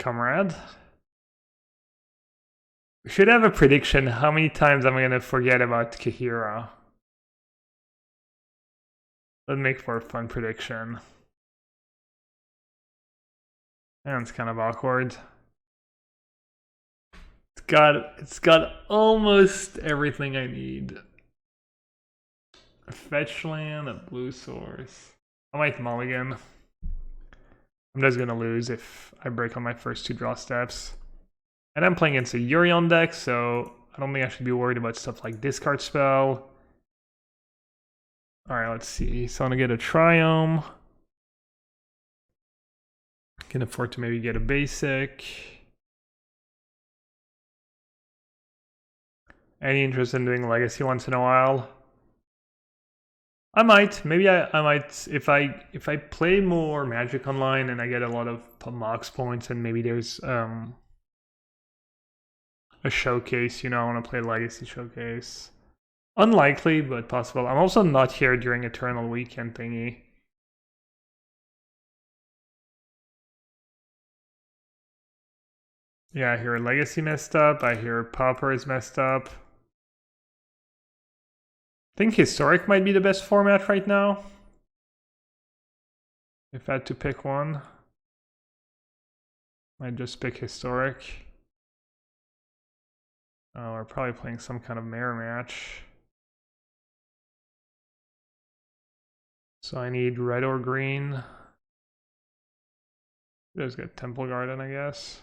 comrade. We should have a prediction how many times I'm gonna forget about Kahira. Let's make for a fun prediction. And it's kind of awkward. It's got almost everything I need. A fetch land, a blue source. I might mulligan. I'm just gonna lose if I break on my first 2 draw steps. And I'm playing against a Yorion deck, so I don't think I should be worried about stuff like discard spell. Alright, let's see. So I'm gonna get a Triome. Can afford to maybe get a basic. Any interest in doing Legacy once in a while? I might. Maybe I might if I play more Magic Online and I get a lot of Mox points and maybe there's a showcase, you know, I want to play Legacy Showcase. Unlikely, but possible. I'm also not here during Eternal Weekend thingy. Yeah, I hear Legacy messed up. I hear Pauper is messed up. I think Historic might be the best format right now. If I had to pick one, I'd just pick Historic. Oh, we're probably playing some kind of mirror match. So I need red or green. Just get Temple Garden, I guess.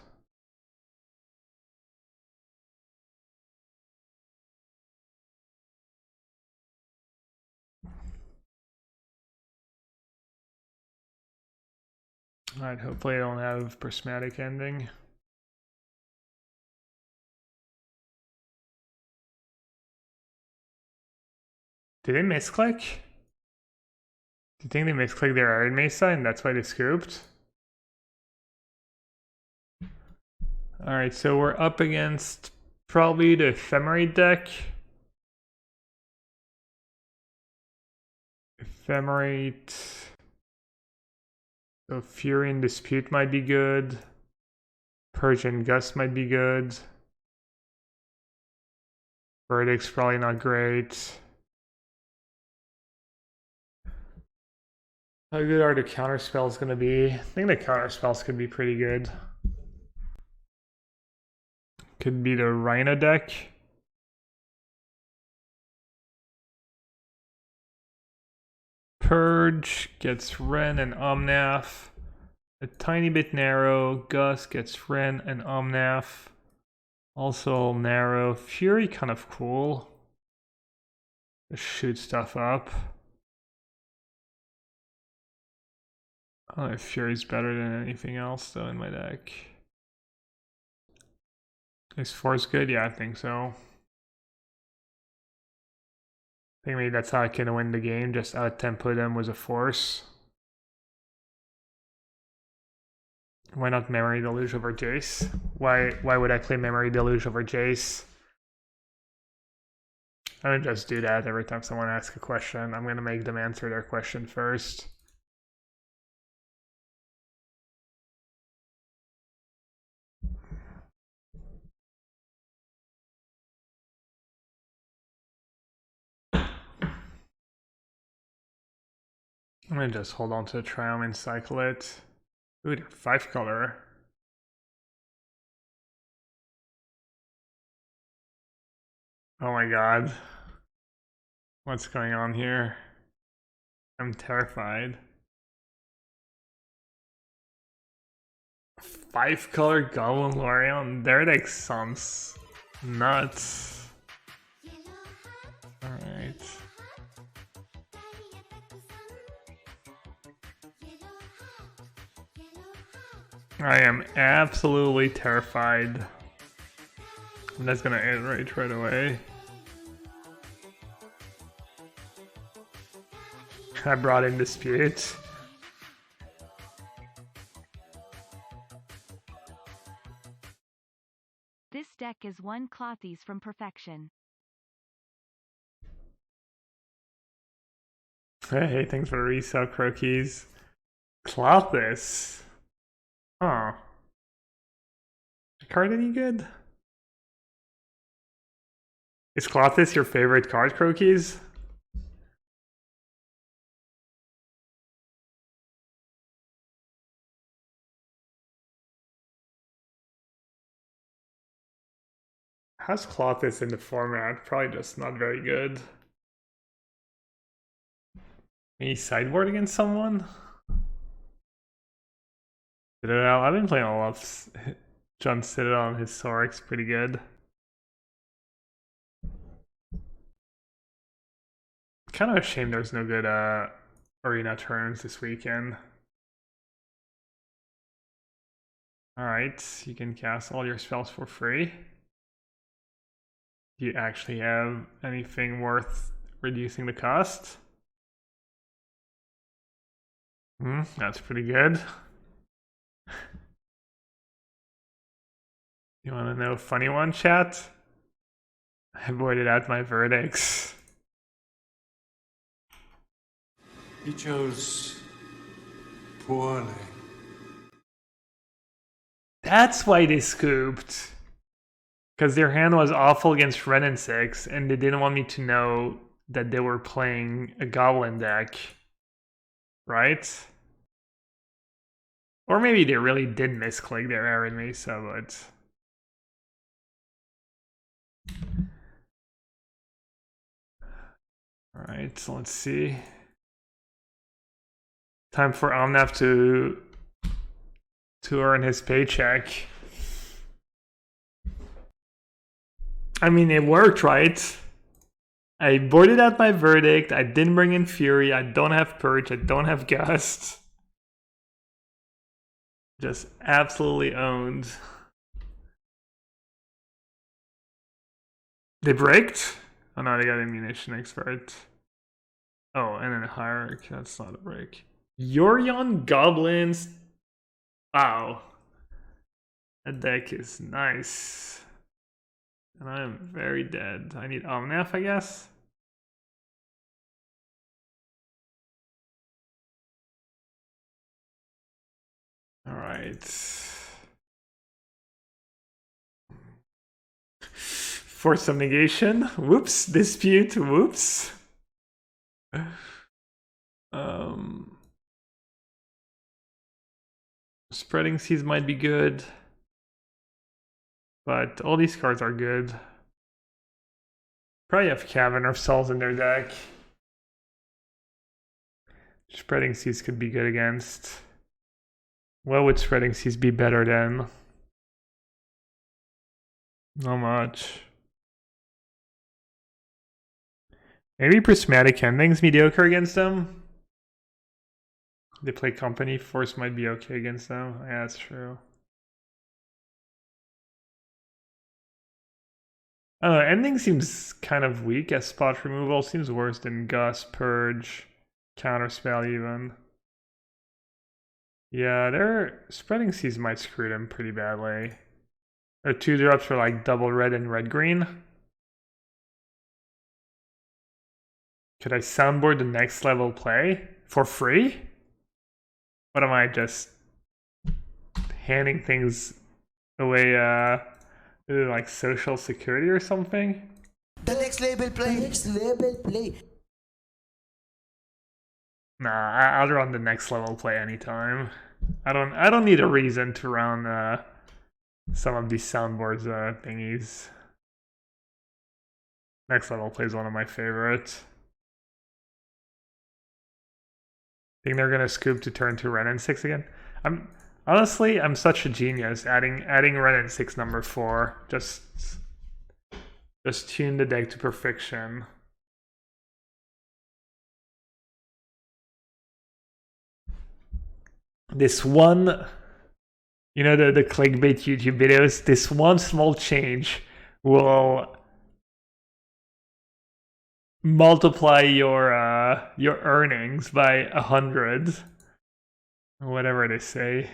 Alright, hopefully I don't have prismatic ending. Did they misclick? Do you think they misclicked their Iron Mesa and that's why they scooped? Alright, so we're up against probably the Ephemerate deck. Ephemerate. So Fury and Dispute might be good. Purge and Gust might be good. Verdict's probably not great. How good are the counter spells going to be? I think the counter spells could be pretty good. Could be the Rhino deck. Purge gets Ren and Omnath. A tiny bit narrow. Gus gets Ren and Omnath. Also narrow. Fury kind of cool. Just shoot stuff up. I don't know if Fury's better than anything else though in my deck. Is Force good? Yeah, I think so. I think maybe that's how I can win the game, just out-tempo them with a Force. Why not Memory Deluge over Jace? Why would I play Memory Deluge over Jace? I would just do that every time someone asks a question. I'm gonna make them answer their question first. I'm gonna just hold on to the Triumph and cycle it. Ooh, 5 color. Oh my god. What's going on here? I'm terrified. 5 color Goblin Lorion? Their deck sounds nuts. Alright. I am absolutely terrified. I'm just gonna enrage right away. I brought in Dispute. This deck is one Clothies from perfection. Hey, thanks for resub, Crokies. Clothis. Huh. card any good? Is Clothis your favorite card, Crokies? How's Clothis in the format? Probably just not very good. Any sideboard against someone? Citadel. I've been playing a lot of John Citadel and Historic's pretty good. Kind of a shame there's no good arena turns this weekend. Alright, you can cast all your spells for free. Do you actually have anything worth reducing the cost? That's pretty good. You want to know a funny one, chat? I voided out my verdicts. He chose poorly. That's why they scooped. Because their hand was awful against Red and 6, and they didn't want me to know that they were playing a Goblin deck. Right? Or maybe they really did misclick their Arid Mesa, but... Alright, so let's see. Time for Omnath to earn his paycheck. I mean, it worked, right? I boarded out my verdict. I didn't bring in Fury. I don't have Purge. I don't have Gust. Just absolutely owned. They braked? Oh no, they got Ammunition Expert. Oh, and then a Hierarch. That's not a break. Yorion Goblins. Wow. That deck is nice. And I am very dead. I need Omnath, I guess. Alright. Force some negation. Whoops. Dispute. Whoops. Spreading Seas might be good. But all these cards are good. Probably have Cavern of Souls in their deck. Spreading Seas could be good against. What would Spreading Seas be better than? Not much. Maybe Prismatic Ending's mediocre against them. They play Company. Force might be okay against them. Yeah, that's true. I don't know, Ending seems kind of weak as spot removal. Seems worse than Gust, Purge, Counterspell even. Yeah, their Spreading Seas might screw them pretty badly. Their 2-drops are like double red and red-green. Could I soundboard the next level play for free? What am I, just handing things away like Social Security or something? The next label play. The next label play. Nah, I'll run the next level play anytime. I don't need a reason to run some of these soundboards thingies. Next level play is one of my favorites. Think they're gonna scoop to turn to Ren and 6 again? I'm such a genius adding Ren and 6 number 4. Just tune the deck to perfection. This one, you know, the clickbait YouTube videos, this one small change will multiply your earnings by 100, whatever they say.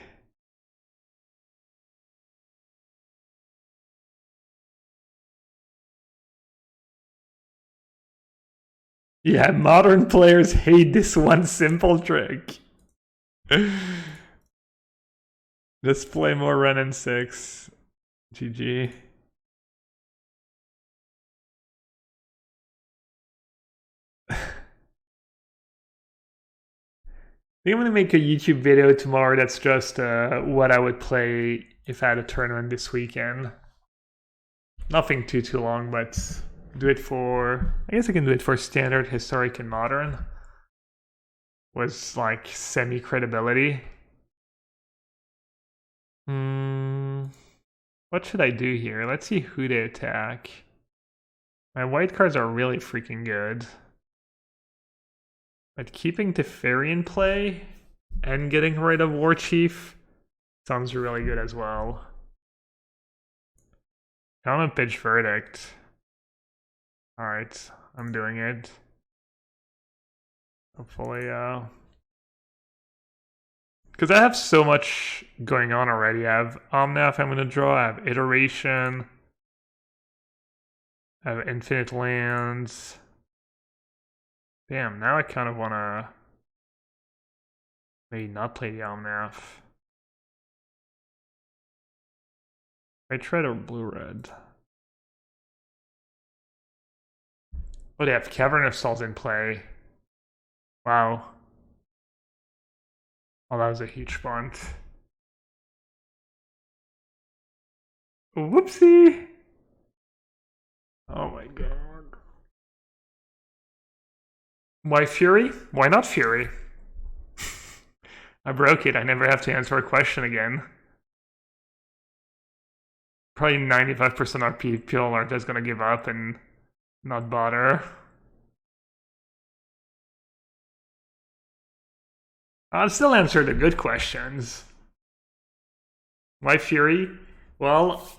Yeah, modern players hate this one simple trick. Just play more Ren and 6. GG. I think I'm gonna make a YouTube video tomorrow that's just what I would play if I had a tournament this weekend. Nothing too long, but do it for, I guess I can do it for standard, historic, and modern. Was like semi-credibility. What should I do here? Let's see who they attack. My white cards are really freaking good. But keeping Teferi in play and getting rid of War Chief sounds really good as well. I'm gonna pitch Verdict. Alright, I'm doing it. Hopefully, because I have so much going on already. I have Omnath I'm gonna draw, I have Iteration, I have Infinite Lands. Damn, now I kind of wanna maybe not play the Omnath. I tried a blue-red. Oh, they have Cavern of Souls in play. Wow. Oh, that was a huge bunt. Whoopsie! Oh my god. Why Fury? Why not Fury? I broke it. I never have to answer a question again. Probably 95% of people are just gonna give up and not bother. I'll still answer the good questions. Why Fury? Well,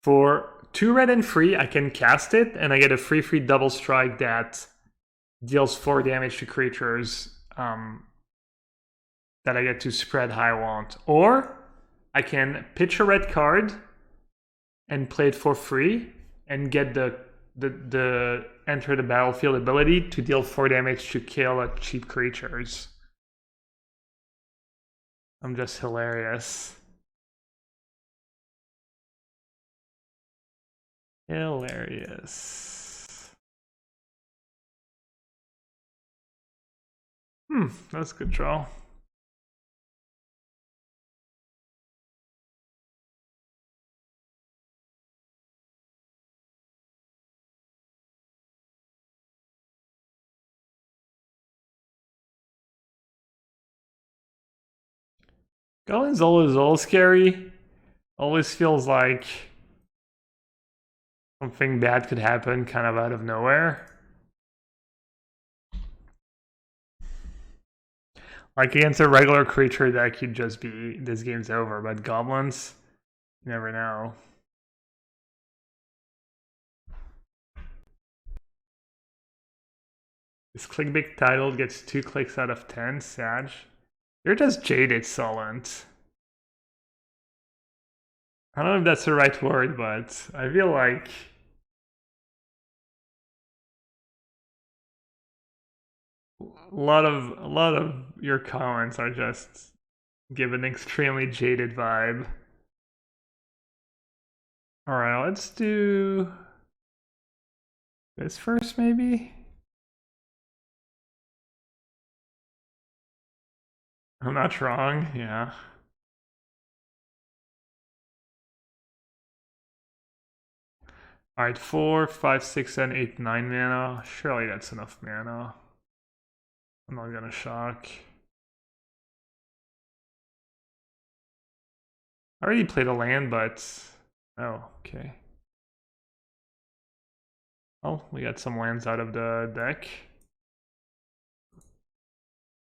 for 2 red and 3, I can cast it, and I get a free double strike that deals 4 damage to creatures that I get to spread how I want. Or I can pitch a red card and play it for free and get the enter the battlefield ability to deal 4 damage to kill cheap creatures. I'm just hilarious. Hilarious. That's a good draw. Goblin's always scary. Always feels like something bad could happen kind of out of nowhere. Like against a regular creature that could just be, this game's over, but goblins, you never know. This clickbait title gets 2 clicks out of 10, Sag. You're just jaded, Solent. I don't know if that's the right word, but I feel like a lot of your comments are just give an extremely jaded vibe. Alright, let's do this first, maybe? I'm not wrong, yeah. Alright, 4, 5, 6, 7, 8, 9 mana. Surely that's enough mana. I'm not gonna shock. I already played a land, but... Oh, okay. Oh, we got some lands out of the deck.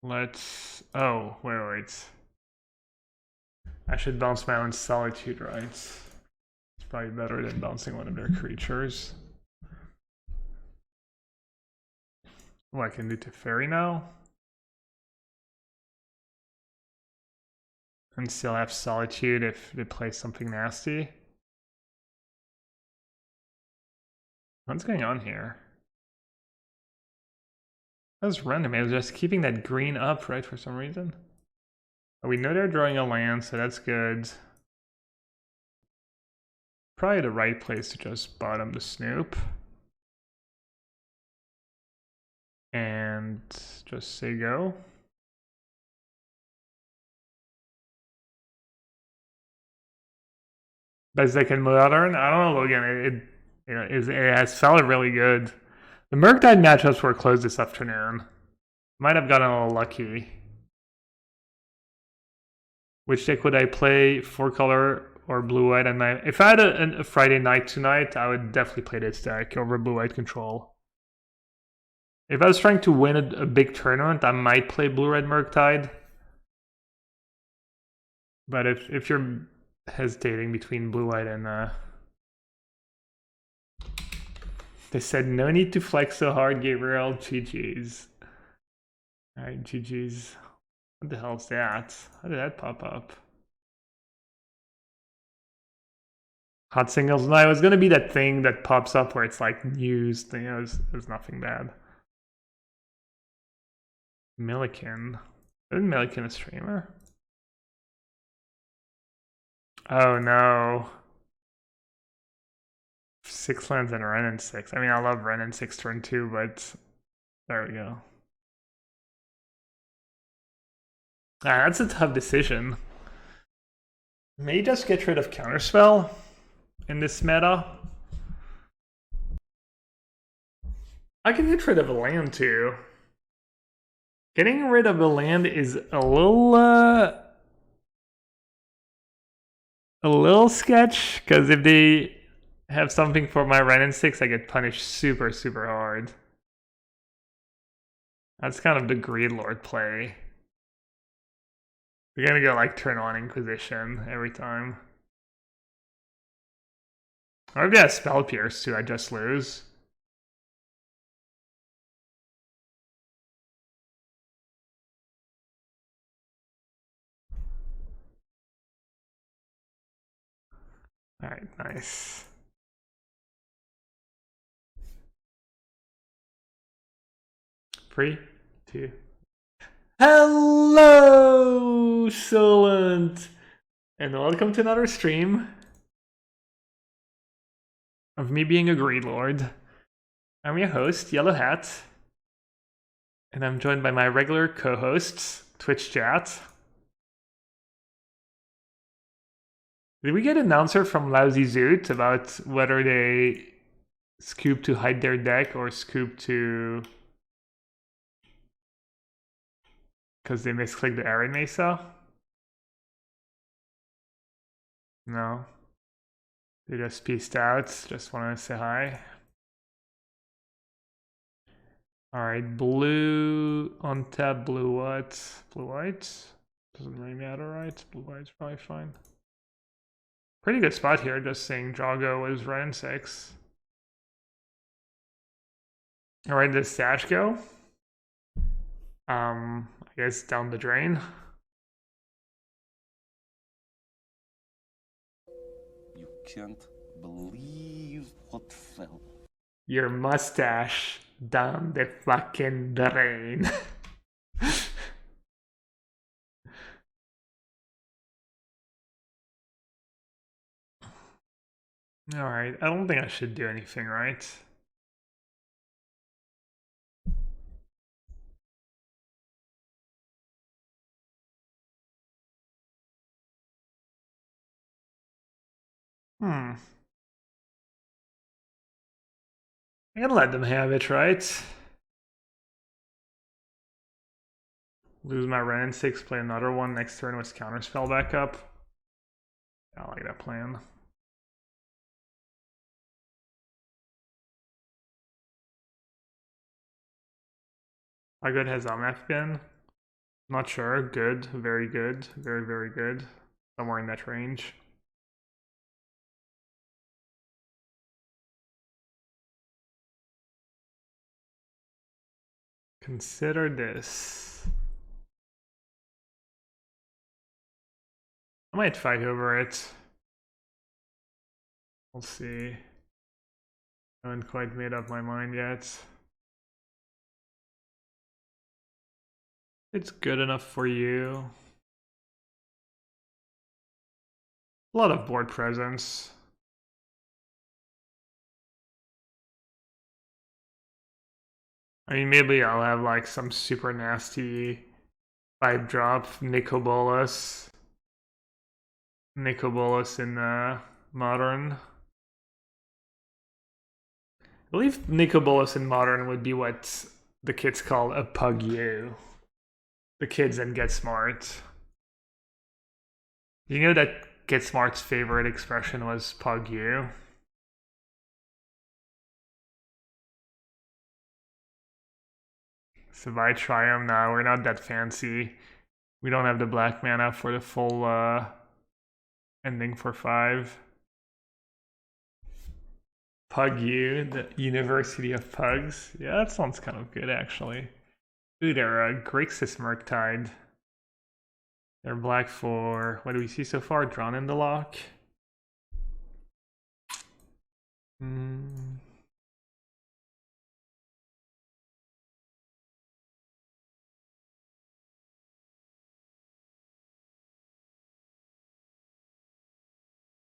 Let's... Oh, wait. I should bounce my own Solitude, right? It's probably better than bouncing one of their creatures. Oh, I can do Teferi now? And still have Solitude if they play something nasty. What's going on here? That was random. I was just keeping that green up, right, for some reason. But we know they're drawing a land, so that's good. Probably the right place to just bottom the Snoop. And just say go. Best deck in Modern? I don't know, Logan. It has felt really good. The Murktide matchups were closed this afternoon. Might have gotten a little lucky. Which deck would I play? 4-color or blue-white? If I had a Friday night tonight, I would definitely play this deck over blue-white control. If I was trying to win a big tournament, I might play blue-red Murktide. But if you're hesitating between blue-white and they said no need to flex so hard, Gabriel. GG's. Alright, GG's. What the hell is that? How did that pop up? Hot singles? No, it was gonna be that thing that pops up where it's like news thing. It was nothing bad. Milliken. Isn't Milliken a streamer? Oh no. 6 lands and Ren and 6. I mean, I love Ren and 6 turn 2, but there we go. That's a tough decision. May just get rid of Counterspell in this meta. I can get rid of a land too. Getting rid of a land is a little sketch, because if they have something for my Ren and 6, I get punished super, super hard. That's kind of the Greed Lord play. We're gonna go like turn on Inquisition every time. Or if they have Spell Pierce too, I just lose. Alright, nice. Three, two. Hello, Solent! And welcome to another stream of me being a Greed Lord. I'm your host, yellowhat. And I'm joined by my regular co-hosts, Twitch chat. Did we get an answer from Lousy Zoot about whether they scoop to hide their deck or scoop to... because they misclicked the Arid Mesa? No. They just peaced out. Just want to say hi. Alright, blue on tap, blue what? Blue white? Doesn't really matter, right? Blue white's probably fine. Pretty good spot here, just saying Drago was Ren and 6. Alright, does Stash go? I guess down the drain. You can't believe what fell. Your mustache down the fucking drain. Alright, I don't think I should do anything, right? I gotta let them have it, right? Lose my Ren and 6, play another one next turn with Counterspell back up. I like that plan. How good has Omnath been? Not sure. Good. Very good. Very, very good. Somewhere in that range. Consider this. I might fight over it. We'll see. I haven't quite made up my mind yet. It's good enough for you. A lot of board presence. I mean, maybe I'll have like some super nasty 5 drop Nicobolus. Nicobolus in modern. I believe Nicobolus in modern would be what the kids call a pug you. The kids that get smart. You know that Get Smart's favorite expression was pug you? So if I try them now, we're not that fancy. We don't have the black mana for the full ending for 5. Pug you, the University of Pugs. Yeah, that sounds kind of good actually. Ooh, they're Grixis Murktide. They're black for, what do we see so far? Drawn in the lock.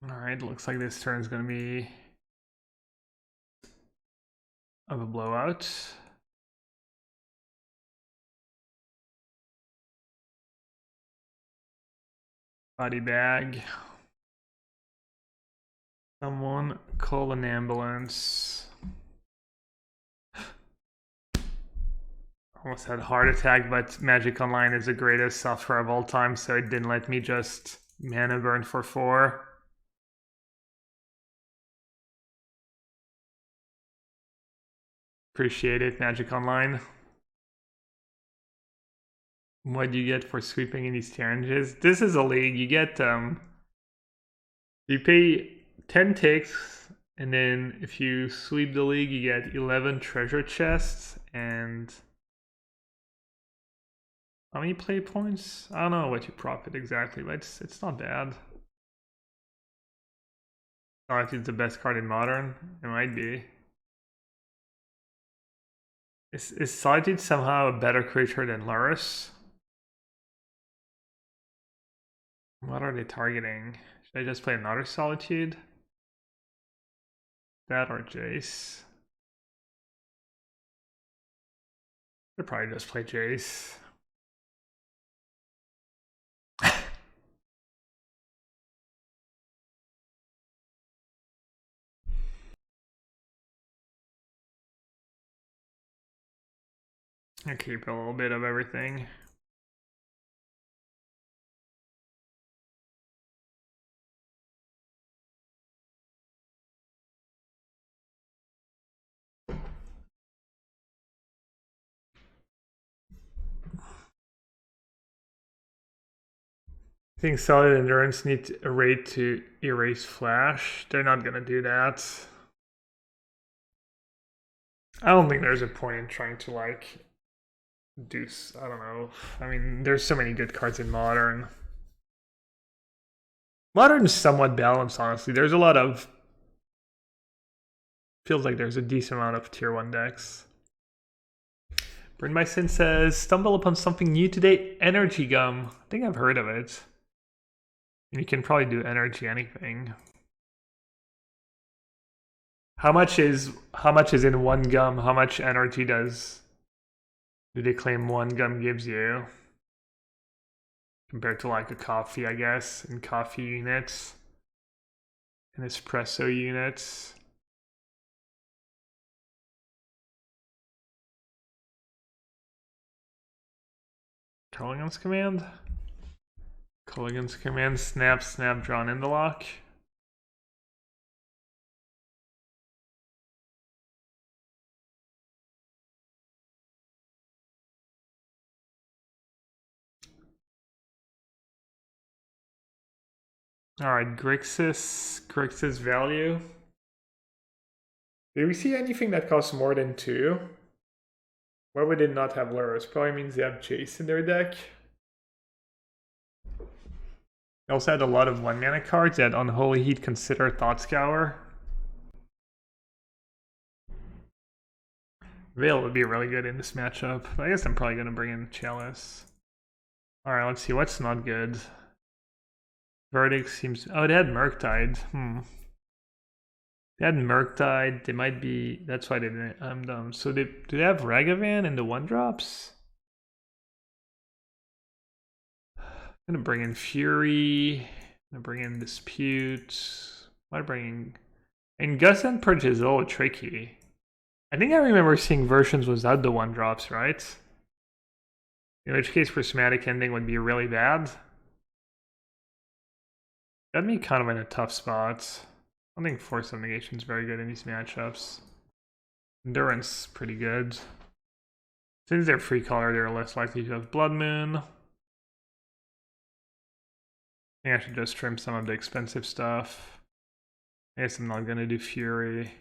Alright, looks like this turn is going to be of a blowout. Body bag. Someone call an ambulance. Almost had a heart attack, but Magic Online is the greatest software of all time, so it didn't let me just mana burn for 4. Appreciate it, Magic Online. What do you get for sweeping in these challenges? This is a league. You get you pay 10 ticks, and then if you sweep the league, you get 11 treasure chests and how many play points? I don't know what you profit exactly, but it's not bad. Solitude's the best card in modern. It might be. Is Solitude somehow a better creature than Lurrus? What are they targeting? Should I just play another Solitude? That or Jace? Should probably just play Jace. I keep a little bit of everything. I think Solid Endurance needs a raid to erase Flash. They're not gonna do that. I don't think there's a point in trying to like do, I don't know. I mean, there's so many good cards in Modern. Modern is somewhat balanced, honestly. There's a lot of, feels like there's a decent amount of tier 1 decks. Burn My Sin says, stumble upon something new today, Energy Gum. I think I've heard of it. And you can probably do energy anything. How much is in one gum? How much energy do they claim one gum gives you? Compared to like a coffee, I guess, in coffee units, and espresso units. Culligan's Command? Culligan's Command, snap, snap, drawn in the lock. Alright, Grixis value. Did we see anything that costs more than 2? Why would they not have Lurrus? Probably means they have Jace in their deck. They also had a lot of 1 mana cards. They had Unholy Heat, Consider, Thought Scour. Veil would be really good in this matchup. I guess I'm probably going to bring in Chalice. Alright, let's see. What's not good? Verdict seems... Oh, it had Murktide. They had Murktide. They might be. That's why they didn't. I'm dumb. So do they have Ragavan in the 1-drops? I'm gonna bring in Fury. I'm gonna bring in Dispute. Might bring in. And Gus and Purge is all tricky. I think I remember seeing versions without the 1-drops, right? In which case, Prismatic Ending would be really bad. That'd be kind of in a tough spot. I don't think Force of Negation is very good in these matchups. Endurance, pretty good. Since they're free color, they're less likely to have Blood Moon. I think I should just trim some of the expensive stuff. I guess I'm not gonna do Fury.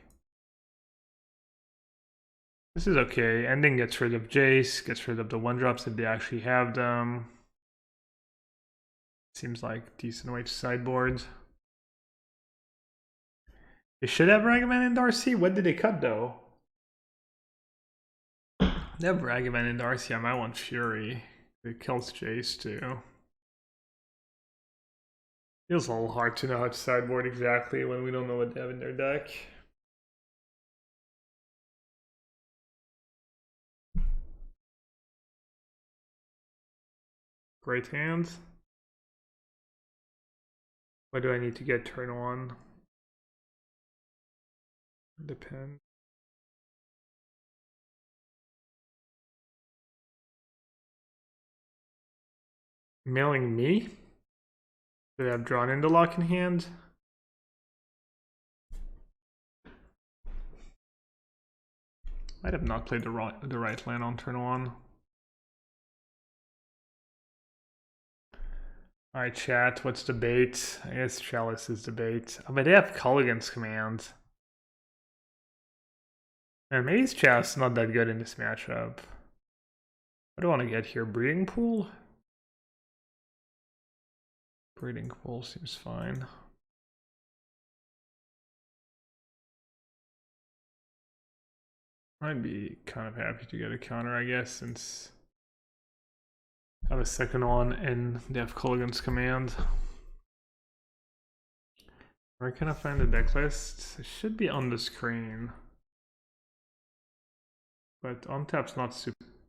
This is okay. Ending gets rid of Jace, gets rid of the 1-drops if they actually have them. Seems like a decent way to sideboard. They should have Ragavan and Darcy. What did they cut though? They have Ragavan and Darcy. I might want Fury. It kills Jace too. Feels a little hard to know how to sideboard exactly when we don't know what they have in their deck. Great hand. What do I need to get turn on? Depends. Mailing me? Did I have drawn into lock in hand? Might have not played the right land on turn 1. Alright, chat, what's the bait? I guess Chalice is the bait. Oh, but they have Culligan's Command. And maybe Chalice is not that good in this matchup. What do I want to get here? Breeding Pool? Breeding Pool seems fine. I'd be kind of happy to get a counter, I guess, since I have a second one and they have Culligan's Command. Where can I find the deck list? It should be on the screen. But untap's not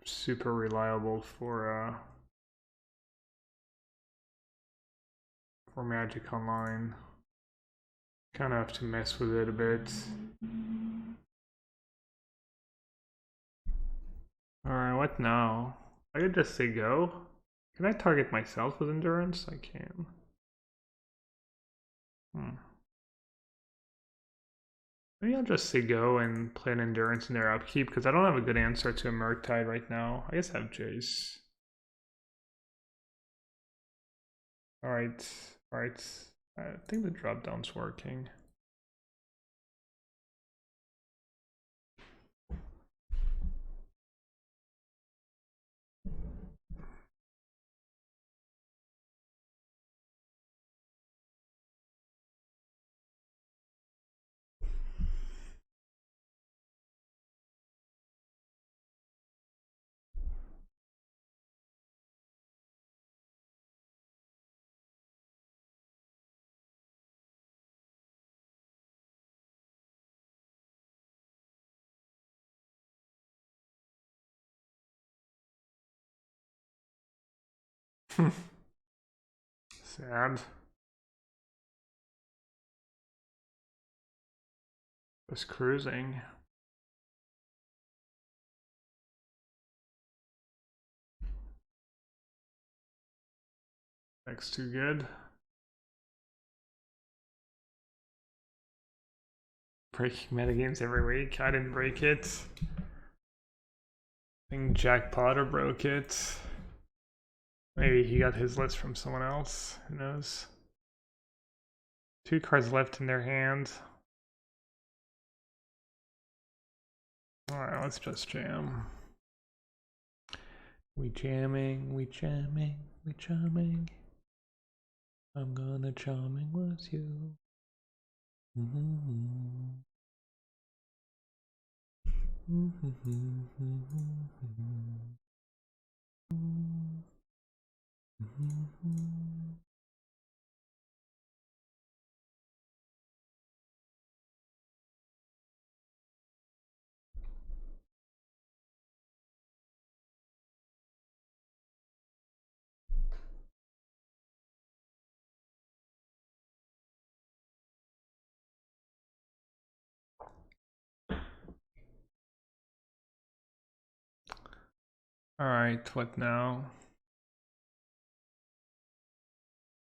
super reliable for Magic Online. Kind of have to mess with it a bit. Alright, what now? I could just say go. Can I target myself with Endurance? I can. Maybe I'll just say go and play an Endurance in their upkeep, because I don't have a good answer to a Murktide right now. I guess I have Jace. Alright, alright. I think the drop down's working. Sad. Just cruising. Deck's too good. Breaking metagames every week. I didn't break it. I think Jack Potter broke it. Maybe he got his list from someone else. Who knows? 2 cards left in their hand. Alright, let's just jam. We jamming, we jamming, we jamming. I'm gonna charming with you. Alright, what now?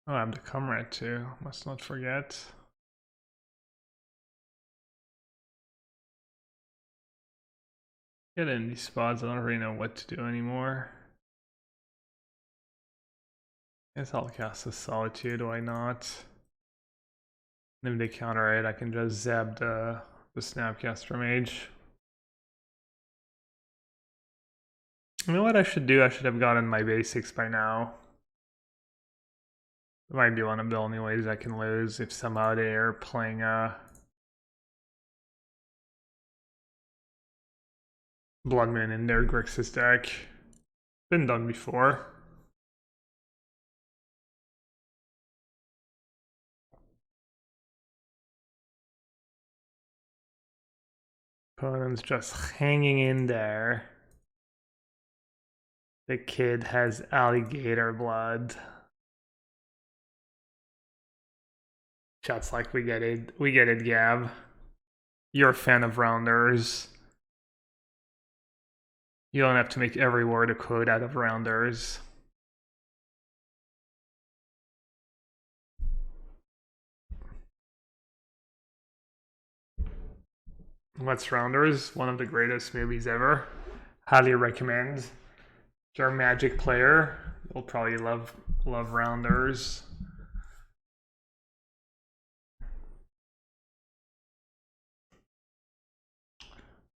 Oh, I have the comrade too, must not forget. Get in these spots, I don't really know what to do anymore. Guess I'll cast a Solitude, why not? And if they counter it, I can just zap the Snapcaster Mage. You know what I should do? I should have gotten my basics by now. It might be one of the only ways I can lose if somehow they are playing Blood Moon in their Grixis deck. Been done before. Opponent's just hanging in there. The kid has alligator blood. Chat's like, we get it, Gab. You're a fan of rounders. You don't have to make every word a quote out of rounders. What's Rounders? One of the greatest movies ever. Highly recommend. If you're a Magic player, you'll probably love Rounders.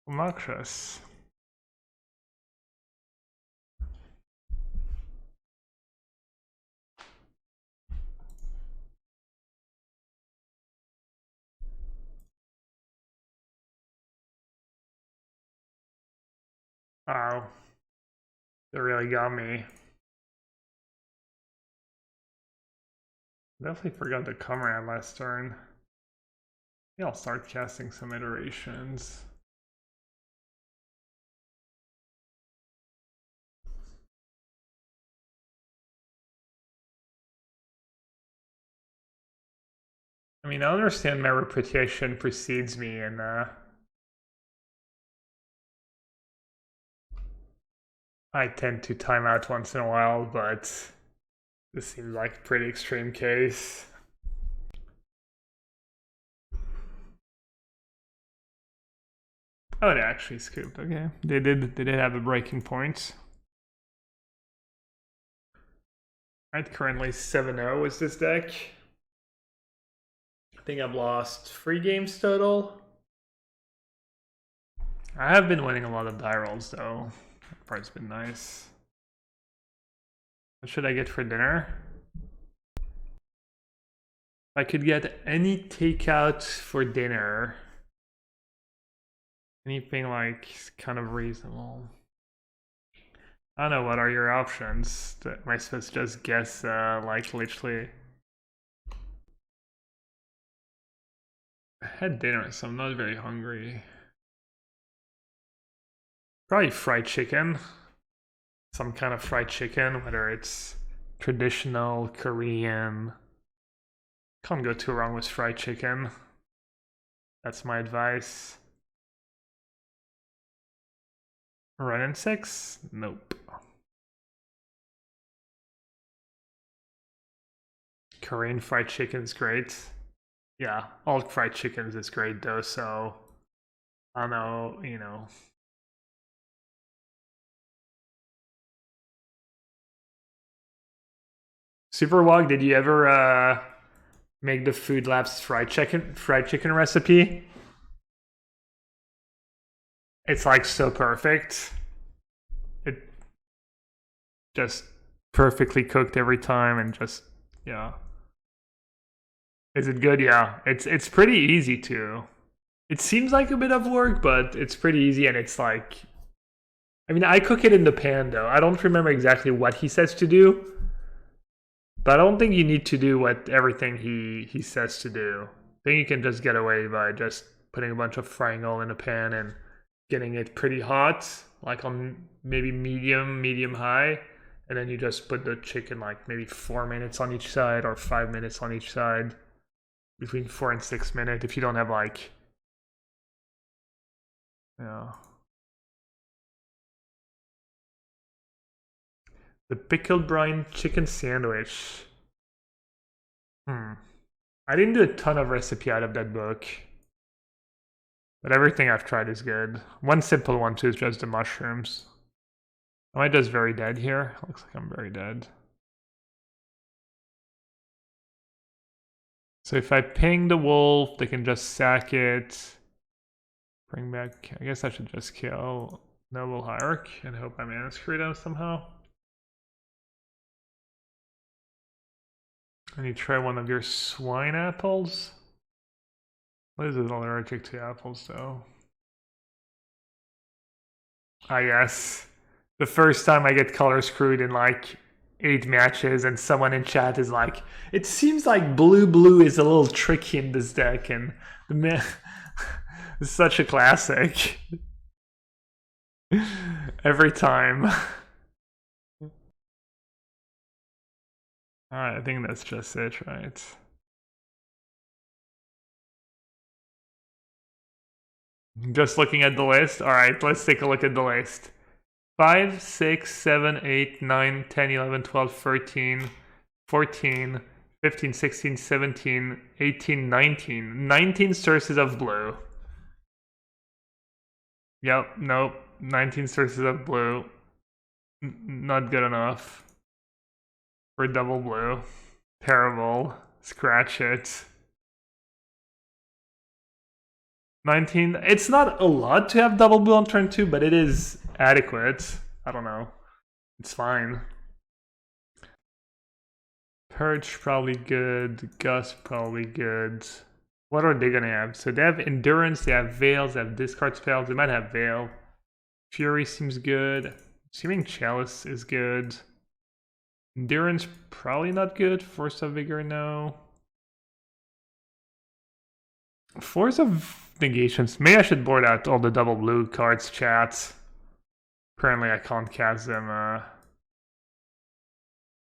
Obnoxious. Oh, they really got me. Definitely forgot to come around last turn. Yeah, I'll start casting some iterations. I mean, I understand my reputation precedes me, and I tend to time out once in a while, but this seems like a pretty extreme case. Oh, they actually scooped. Okay, they did have a breaking point. Right, currently 7-0 with this deck. I think I've lost 3 games total. I have been winning a lot of die rolls though. That part's been nice. What should I get for dinner? If I could get any takeout for dinner, anything like kind of reasonable. I don't know, what are your options? Am I supposed to just guess like literally? I had dinner, so I'm not very hungry. Probably fried chicken. Some kind of fried chicken, whether it's traditional, Korean. Can't go too wrong with fried chicken. That's my advice. Run in 6? Nope. Korean fried chicken is great. Yeah, all fried chickens is great though, so I don't know, you know. Superwog, did you ever make the Food Labs fried chicken recipe? It's like so perfect. It just perfectly cooked every time and just yeah. Is it good? Yeah. It's pretty easy too. It seems like a bit of work, but it's pretty easy and it's like I mean, I cook it in the pan though. I don't remember exactly what he says to do. But I don't think you need to do what everything he says to do. I think you can just get away by just putting a bunch of frying oil in a pan and getting it pretty hot, like on maybe medium high, and then you just put the chicken like maybe 4 minutes on each side or 5 minutes on each side, between 4 and 6 minutes if you don't have like, yeah. The pickled brine chicken sandwich. I didn't do a ton of recipe out of that book. But everything I've tried is good. One simple one too is just the mushrooms. Am I just very dead here? Looks like I'm very dead. So if I ping the wolf, they can just sack it. Bring back, I guess I should just kill Noble Hierarch and hope I mana screw them somehow. And you try one of your swine apples? Liz is allergic to apples though. Ah yes. The first time I get color screwed in like 8 matches and someone in chat is like, it seems like blue is a little tricky in this deck, and the man it's such a classic. Every time. Alright, I think that's just it, right? Just looking at the list. Alright, let's take a look at the list. 5, 6, 7, 8, 9, 10, 11, 12, 13, 14, 15, 16, 17, 18, 19. 19 sources of blue. Yep, nope. 19 sources of blue. Not good enough. For double blue. Terrible. Scratch it. 19. It's not a lot to have double blue on turn 2, but it is adequate. I don't know. It's fine. Purge probably good. Gust probably good. What are they gonna have? So they have Endurance, they have Veils, they have Discard Spells. They might have Veil. Fury seems good. Assuming Chalice is good. Endurance probably not good. Force of Vigor, no. Force of Negations. Maybe I should board out all the double blue cards, chat. Apparently I can't cast them.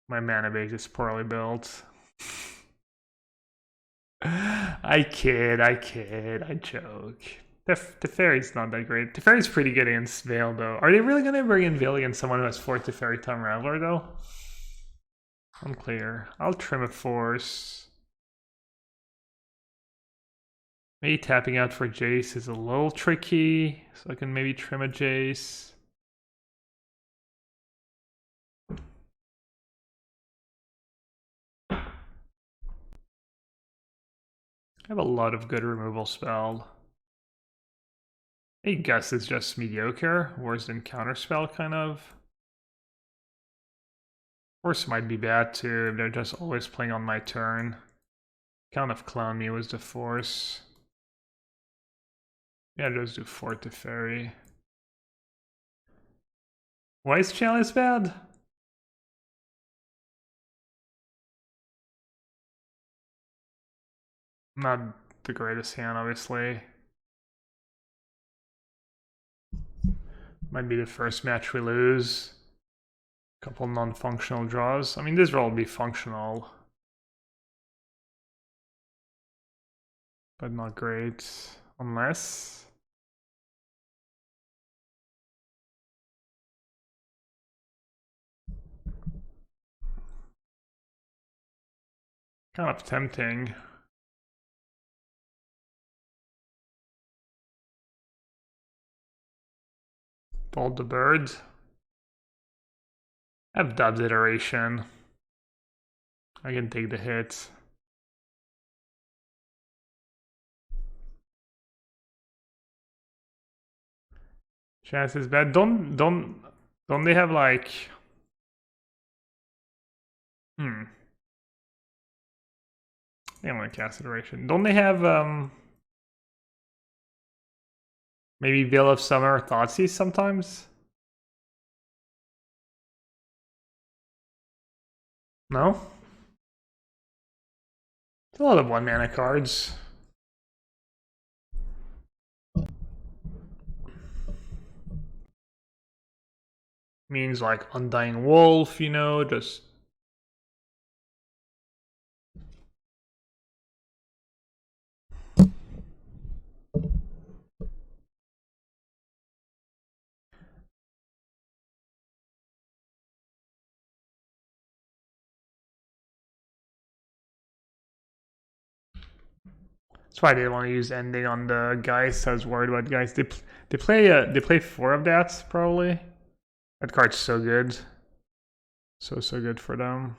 My mana base is poorly built. I kid, I joke. The Teferi's not that great. Teferi's pretty good against Veil, though. Are they really going to bring in Veil against someone who has 4 Teferi Time Raveler, though? Unclear. I'll trim a Force. Maybe tapping out for Jace is a little tricky, so I can maybe trim a Jace. I have a lot of good removal spell. I guess it's just mediocre, worse than counterspell, kind of. Force might be bad too, if they're just always playing on my turn. Kind of clown me was the Force. Yeah, just do 4 Teferi. Why is Chalice bad? Not the greatest hand, obviously. Might be the first match we lose. Couple non-functional draws. I mean, this roll will be functional. But not great. Unless... kind of tempting. Bolt the bird. I have Dub's iteration. I can take the hit. Chance is bad. Don't they have like... They don't want to cast iteration. Don't they have maybe Veil of Summer or Thoughtseize sometimes? No? It's a lot of 1-mana cards. Means like Undying Wolf, you know, just That's why I didn't want to use ending on the guys. I was worried about guys. They play 4 of that probably. That card's so good. So good for them.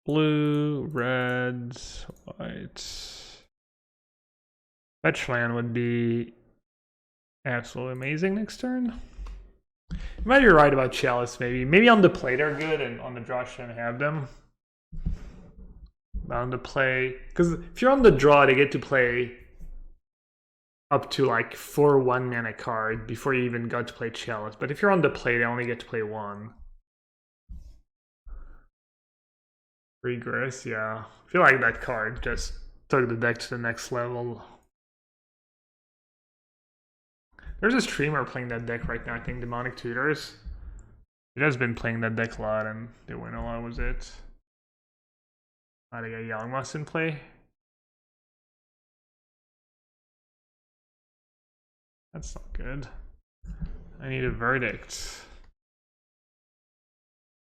Blue, red, white. Fetch land would be absolutely amazing next turn. You might be right about Chalice, maybe. Maybe on the play they're good, and on the draw shouldn't have them. But on the play, because if you're on the draw, they get to play up to like 4 1-mana card before you even got to play Chalice. But if you're on the play, they only get to play 1. Regress, yeah. I feel like that card just took the deck to the next level. There's a streamer playing that deck right now, I think, Demonic Tutors. He has been playing that deck a lot and they win a lot with it. I think a Yellowhat in play. That's not good. I need a verdict.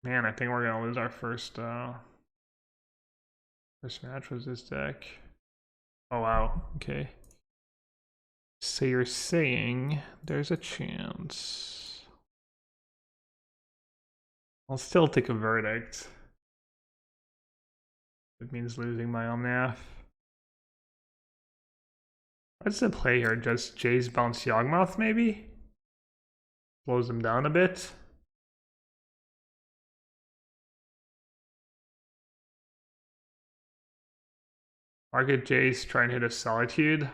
Man, I think we're gonna lose our first match with this deck. Oh wow, okay. So you're saying there's a chance. I'll still take a verdict. It means losing my Omnath. What's the play here? Just Jace bounce Yawgmoth maybe? Slows him down a bit. Target Jace, try and hit a Solitude.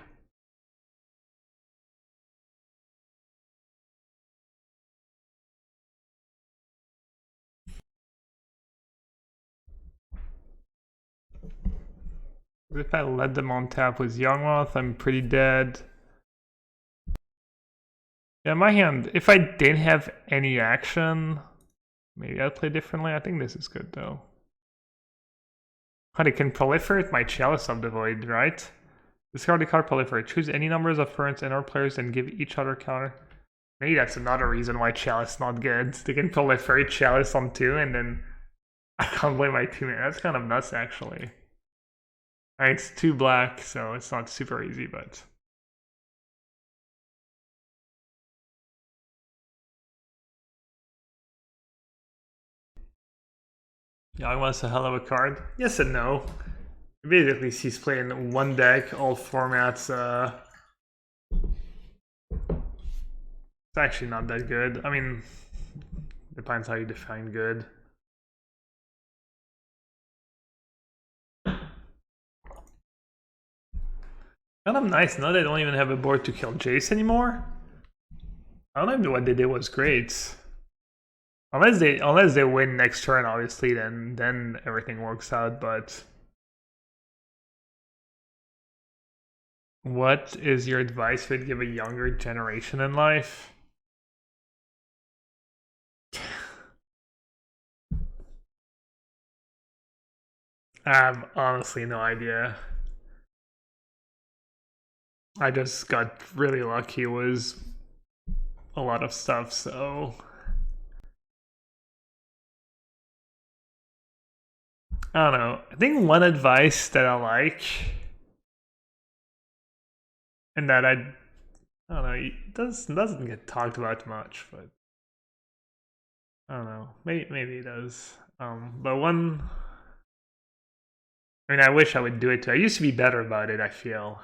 If I let them on tap with Yawgmoth, I'm pretty dead. Yeah, my hand, if I didn't have any action, maybe I'd play differently. I think this is good though. They can proliferate my Chalice of the Void, right? Discard the card Proliferate. Choose any numbers of currents and or players and give each other counter. Maybe that's another reason why Chalice is not good. They can proliferate Chalice on 2 and then I can't play my 2 mana. That's kind of nuts actually. It's 2 black, so it's not super easy, but... Yawgmoth's a hell of a card. Yes and no. Basically, he's playing one deck, all formats. It's actually not that good. I mean, depends how you define good. Kind of nice. Now they don't even have a board to kill Jace anymore. I don't know if what they did was great. Unless they win next turn, obviously, then everything works out. But what is your advice to give a younger generation in life? I have honestly no idea. I just got really lucky with a lot of stuff, so I don't know. I think one advice that I like, and that I don't know, it doesn't get talked about much, but I don't know. Maybe it does. But one, I mean, I wish I would do it too. I used to be better about it, I feel.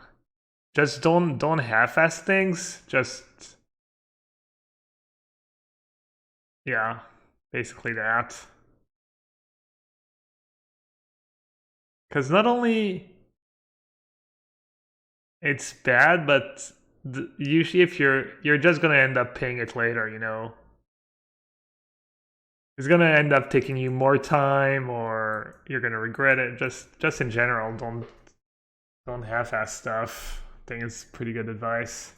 Just don't half-ass things. Just, yeah, basically that. Because not only it's bad, but usually if you're just gonna end up paying it later, you know. It's gonna end up taking you more time, or you're gonna regret it. Just in general, don't half-ass stuff. I think it's pretty good advice.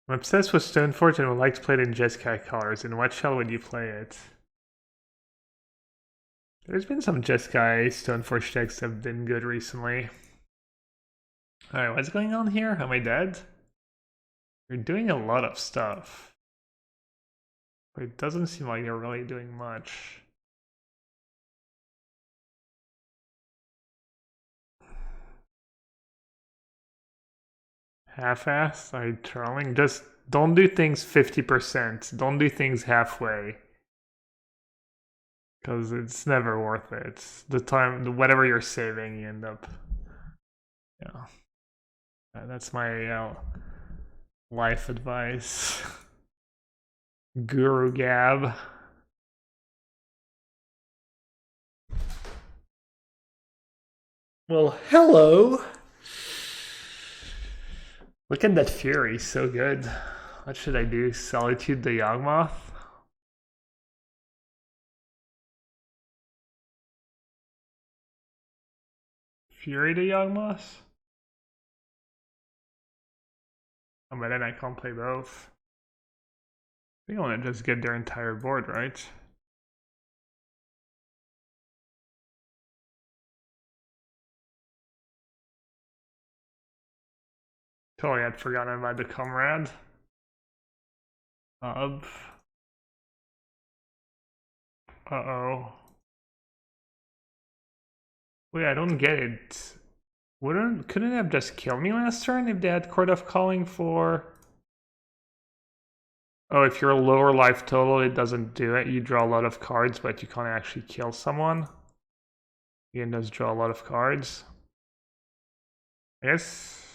I'm obsessed with Stoneforge and would like to play it in Jeskai colors. In what shell would you play it? There's been some Jeskai Stoneforge decks that have been good recently. Alright, what's going on here? Am I dead? You're doing a lot of stuff. But it doesn't seem like you're really doing much. Half-assed? Are you trolling? Just don't do things 50%. Don't do things halfway. Because it's never worth it. The time, whatever you're saving, you end up... Yeah. That's my life advice. Guru Gab. Well, hello. Look at that fury, so good. What should I do? Solitude the Yawgmoth? Fury the Yawgmoth? Oh, but then I can't play both. I think I want to just get their entire board, right? Totally had forgotten about the comrade. Uh-oh. Wait, I don't get it. Couldn't it have just killed me last turn if they had Court of Calling for... Oh, if you're a lower life total, it doesn't do it. You draw a lot of cards, but you can't actually kill someone. Again, does draw a lot of cards. I guess...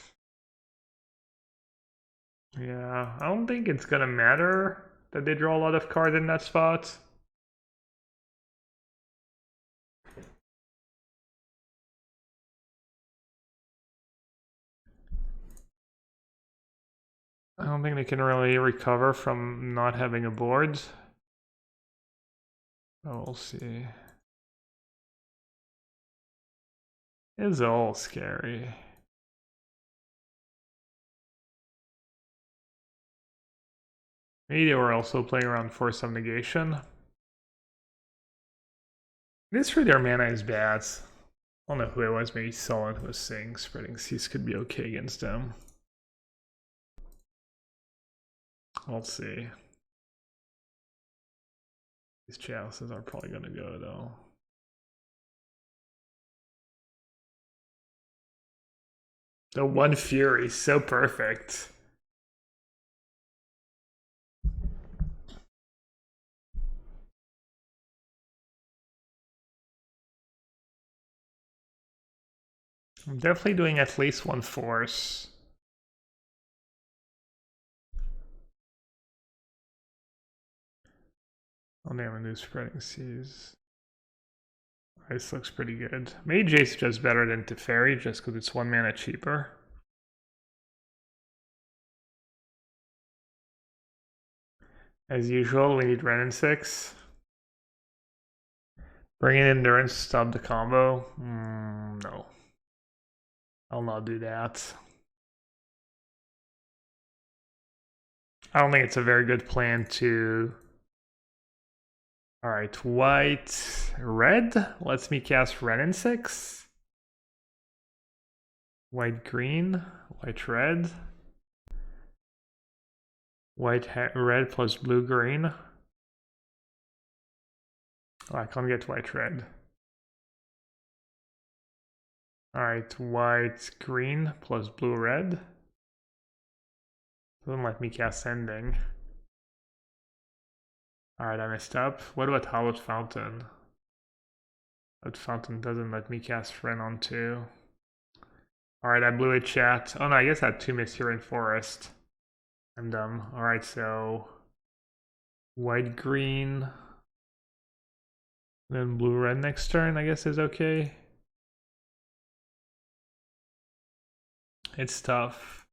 Yeah, I don't think it's gonna matter that they draw a lot of cards in that spot. I don't think they can really recover from not having a board. Oh, we'll see. It's all scary. Maybe they were also playing around for some negation. This for their mana is bad. I don't know who it was, maybe Solid was saying spreading seas could be okay against them. We'll see. These chalices are probably gonna go though. The one fury, so perfect. I'm definitely doing at least one force. I'll never do spreading seas. This looks pretty good. Mage Ace just better than Teferi just because it's 1 mana cheaper. As usual, we need Ren and 6. Bring in Endurance, stop the combo. No. I'll not do that. I don't think it's a very good plan to... Alright, white, red. Lets me cast Ren and 6. White, green, white, red. White, red plus blue, green. Oh, I can't get white, red. Alright, white, green plus blue, red. Doesn't let me cast Ending. Alright, I messed up. What about Hallowed Fountain? Hallowed Fountain doesn't let me cast Ren on 2. Alright, I blew a chat. Oh no, I guess I had 2 Mystery Forest. I'm dumb. Alright, so... White, green... Then blue, red next turn, I guess is okay. It's tough.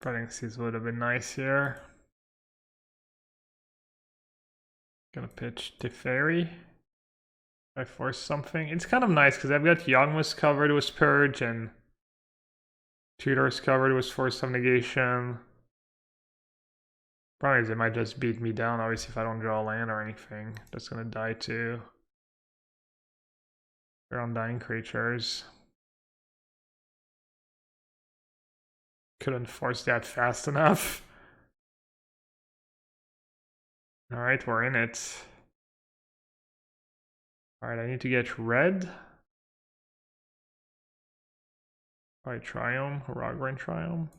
Spreading seas would have been nice here. Gonna pitch Teferi. I force something. It's kind of nice because I've got Yawgmoth covered with Purge and Tutor's covered with Force of Negation. Problem is they might just beat me down, obviously, if I don't draw a land or anything. That's gonna die too. They're undying creatures. Couldn't force that fast enough. Alright, we're in it. Alright, I need to get red. Alright, Triumph, Rogran Triumph.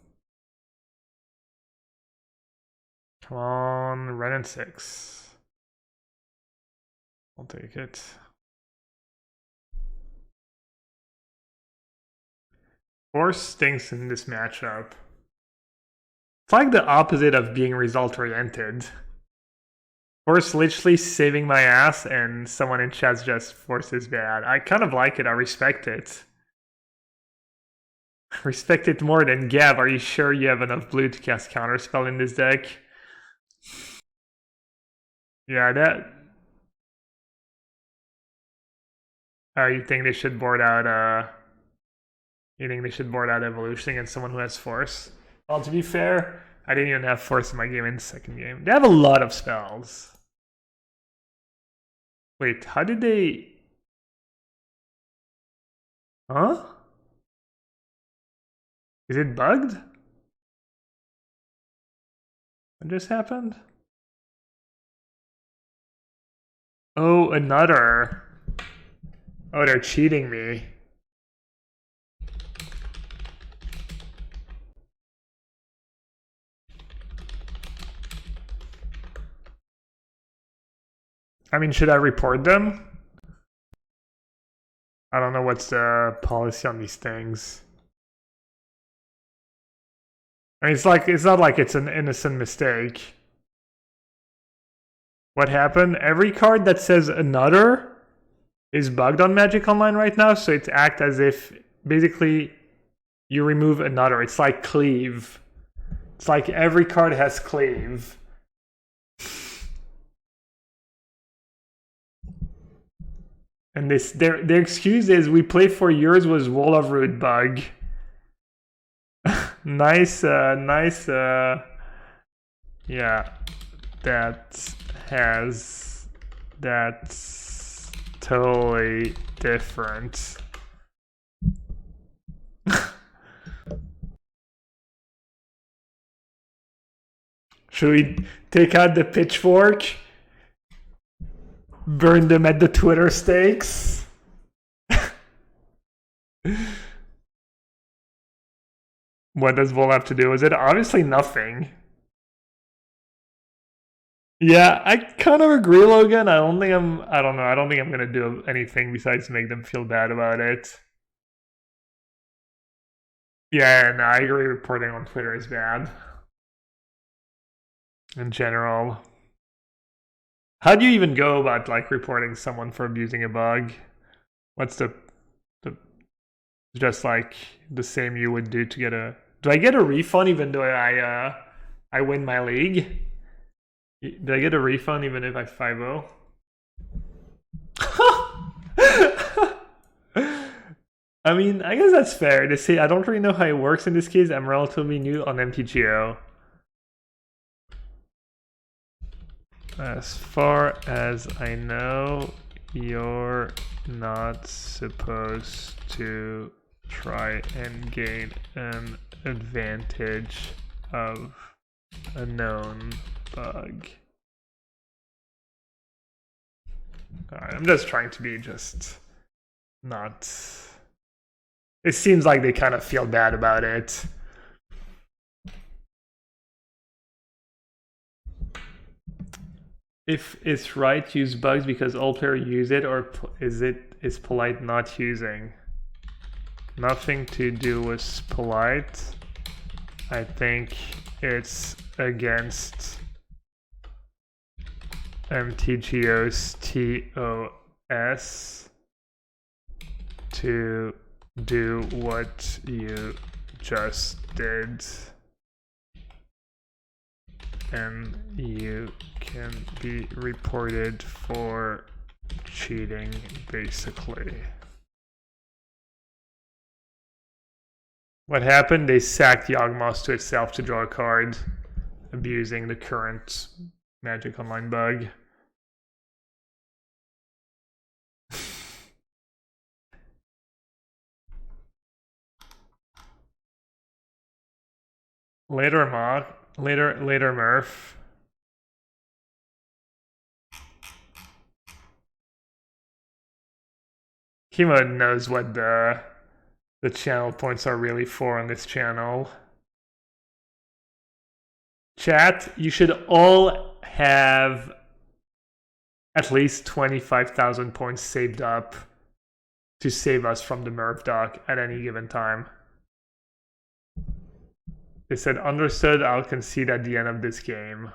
Come on, red and 6. I'll take it. Force stinks in this matchup. It's like the opposite of being result-oriented. Force literally saving my ass, and someone in chat's just Force is bad. I kind of like it, I respect it. Respect it more than Gab. Are you sure you have enough blue to cast Counterspell in this deck? Yeah, that... you think they should board out, you think they should board out Evolution against someone who has Force? Well, to be fair, I didn't even have Force in my game in the second game. They have a lot of spells. Wait, how did they... Huh? Is it bugged? What just happened? Oh, another. Oh, they're cheating me. I mean, should I report them? I don't know what's the policy on these things. I mean, it's not like it's an innocent mistake. What happened? Every card that says another is bugged on Magic Online right now, so it acts as if basically you remove another. It's like cleave. It's like every card has cleave. And their excuse is we played for years was Wall of Root bug. nice, yeah, that's totally different. Should we take out the pitchfork? Burn them at the Twitter stakes? What does Vol have to do with it? Obviously nothing. Yeah, I kind of agree, Logan. I don't think I'm gonna do anything besides make them feel bad about it. Yeah, no, I agree reporting on Twitter is bad. In general. How do you even go about like reporting someone for abusing a bug? What's the just like the same you would do to get a... Do I get a refund even though I win my league? Do I get a refund even if I 5-0? I mean, I guess that's fair to say. I don't really know how it works in this case. I'm relatively new on MTGO. As far as I know, you're not supposed to try and gain an advantage of a known bug. Alright, I'm just trying to be just not... It seems like they kind of feel bad about it. If it's right, use bugs because all players use it, or is polite not using? Nothing to do with polite. I think it's against MTGO's TOS to do what you just did. And you can be reported for cheating, basically. What happened? They sacked Yawgmoth to itself to draw a card. abusing the current Magic Online bug. Later, later, Murph. Kimo knows what the channel points are really for on this channel. Chat, you should all have at least 25,000 points saved up to save us from the Murph dock at any given time. They said, understood, I'll concede at the end of this game.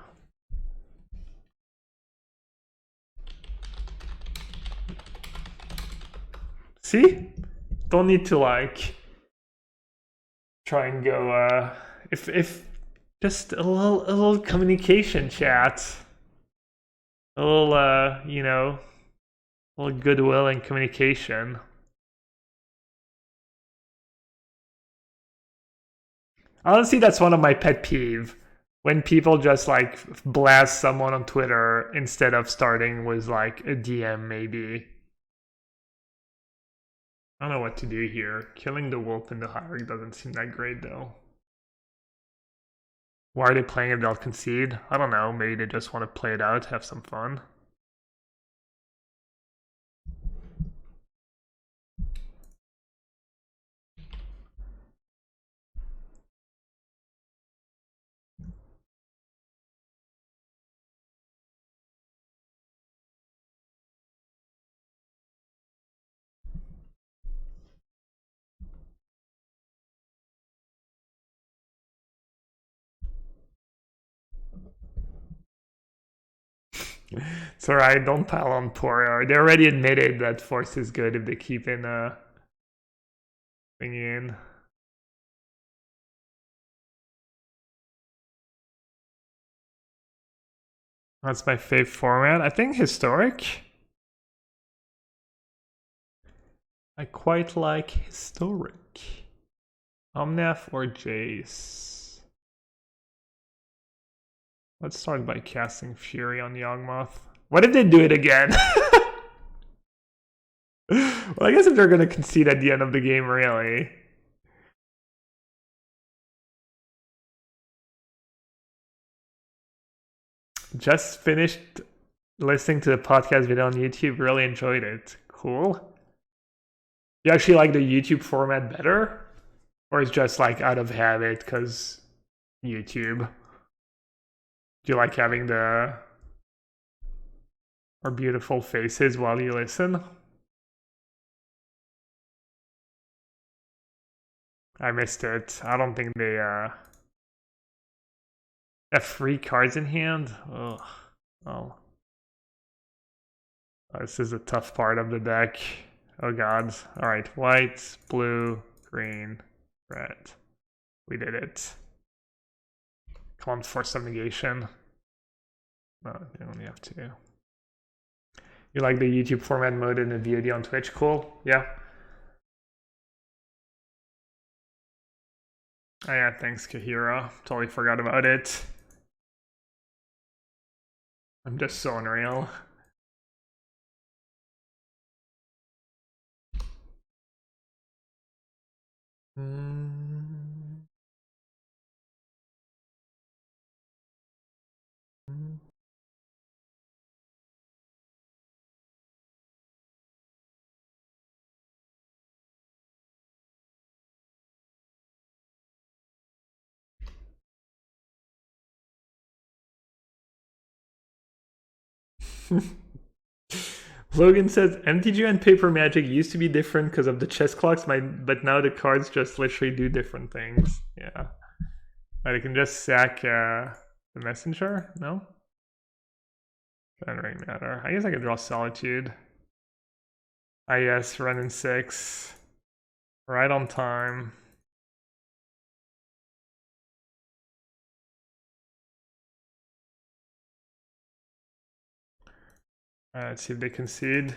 See? Don't need to like try and go if just a little communication, chat. A little you know, a little goodwill and communication. Honestly, that's one of my pet peeves. When people just like blast someone on Twitter instead of starting with like a DM maybe. I don't know what to do here. Killing the wolf in the hierarchy doesn't seem that great though. Why are they playing if they'll concede? I don't know, maybe they just want to play it out, have some fun. It's alright, don't pile on Poirier. They already admitted that Force is good if they keep in thing in. That's my fave format. I think historic. I quite like historic. Omnath or Jace. Let's start by casting Fury on Yawgmoth. What if they do it again? Well, I guess if they're going to concede at the end of the game, really. Just finished listening to the podcast video on YouTube. Really enjoyed it. Cool. You actually like the YouTube format better? Or it's just like out of habit because YouTube? Do you like having our beautiful faces while you listen? I missed it. I don't think they have 3 cards in hand. Ugh. Oh. This is a tough part of the deck. Oh god. Alright, white, blue, green, red. We did it. Come on, force some negation. No, you only have 2. You like the YouTube format mode in the VOD on Twitch? Cool. Yeah. Oh yeah, thanks Kahira. Totally forgot about it. I'm just so unreal. Logan says MTGO and Paper Magic used to be different because of the chess clocks, but now the cards just literally do different things. Yeah. But I can just sack the messenger? No? Doesn't really matter. I guess I could draw Solitude. Ah yes, run in 6. Right on time. Let's see if they concede.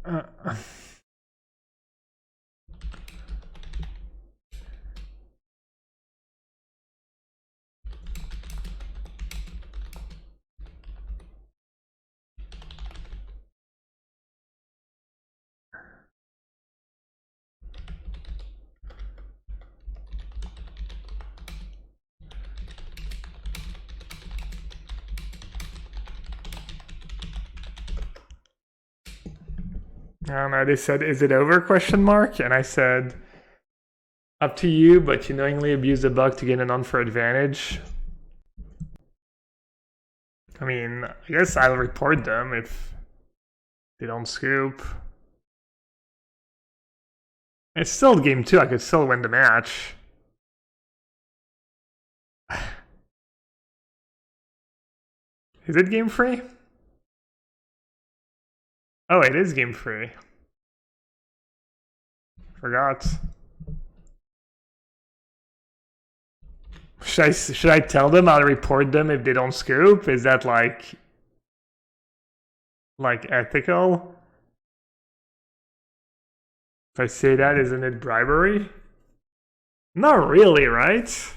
Uh, I don't know, they said, is it over, question mark? And I said, up to you, but you knowingly abuse the bug to gain an unfair advantage. I mean, I guess I'll report them if they don't scoop. It's still game 2, I could still win the match. Is it game 3? Oh, it is game 3. Forgot. Should I tell them I'll report them if they don't scoop? Is that like ethical? If I say that, isn't it bribery? Not really, right?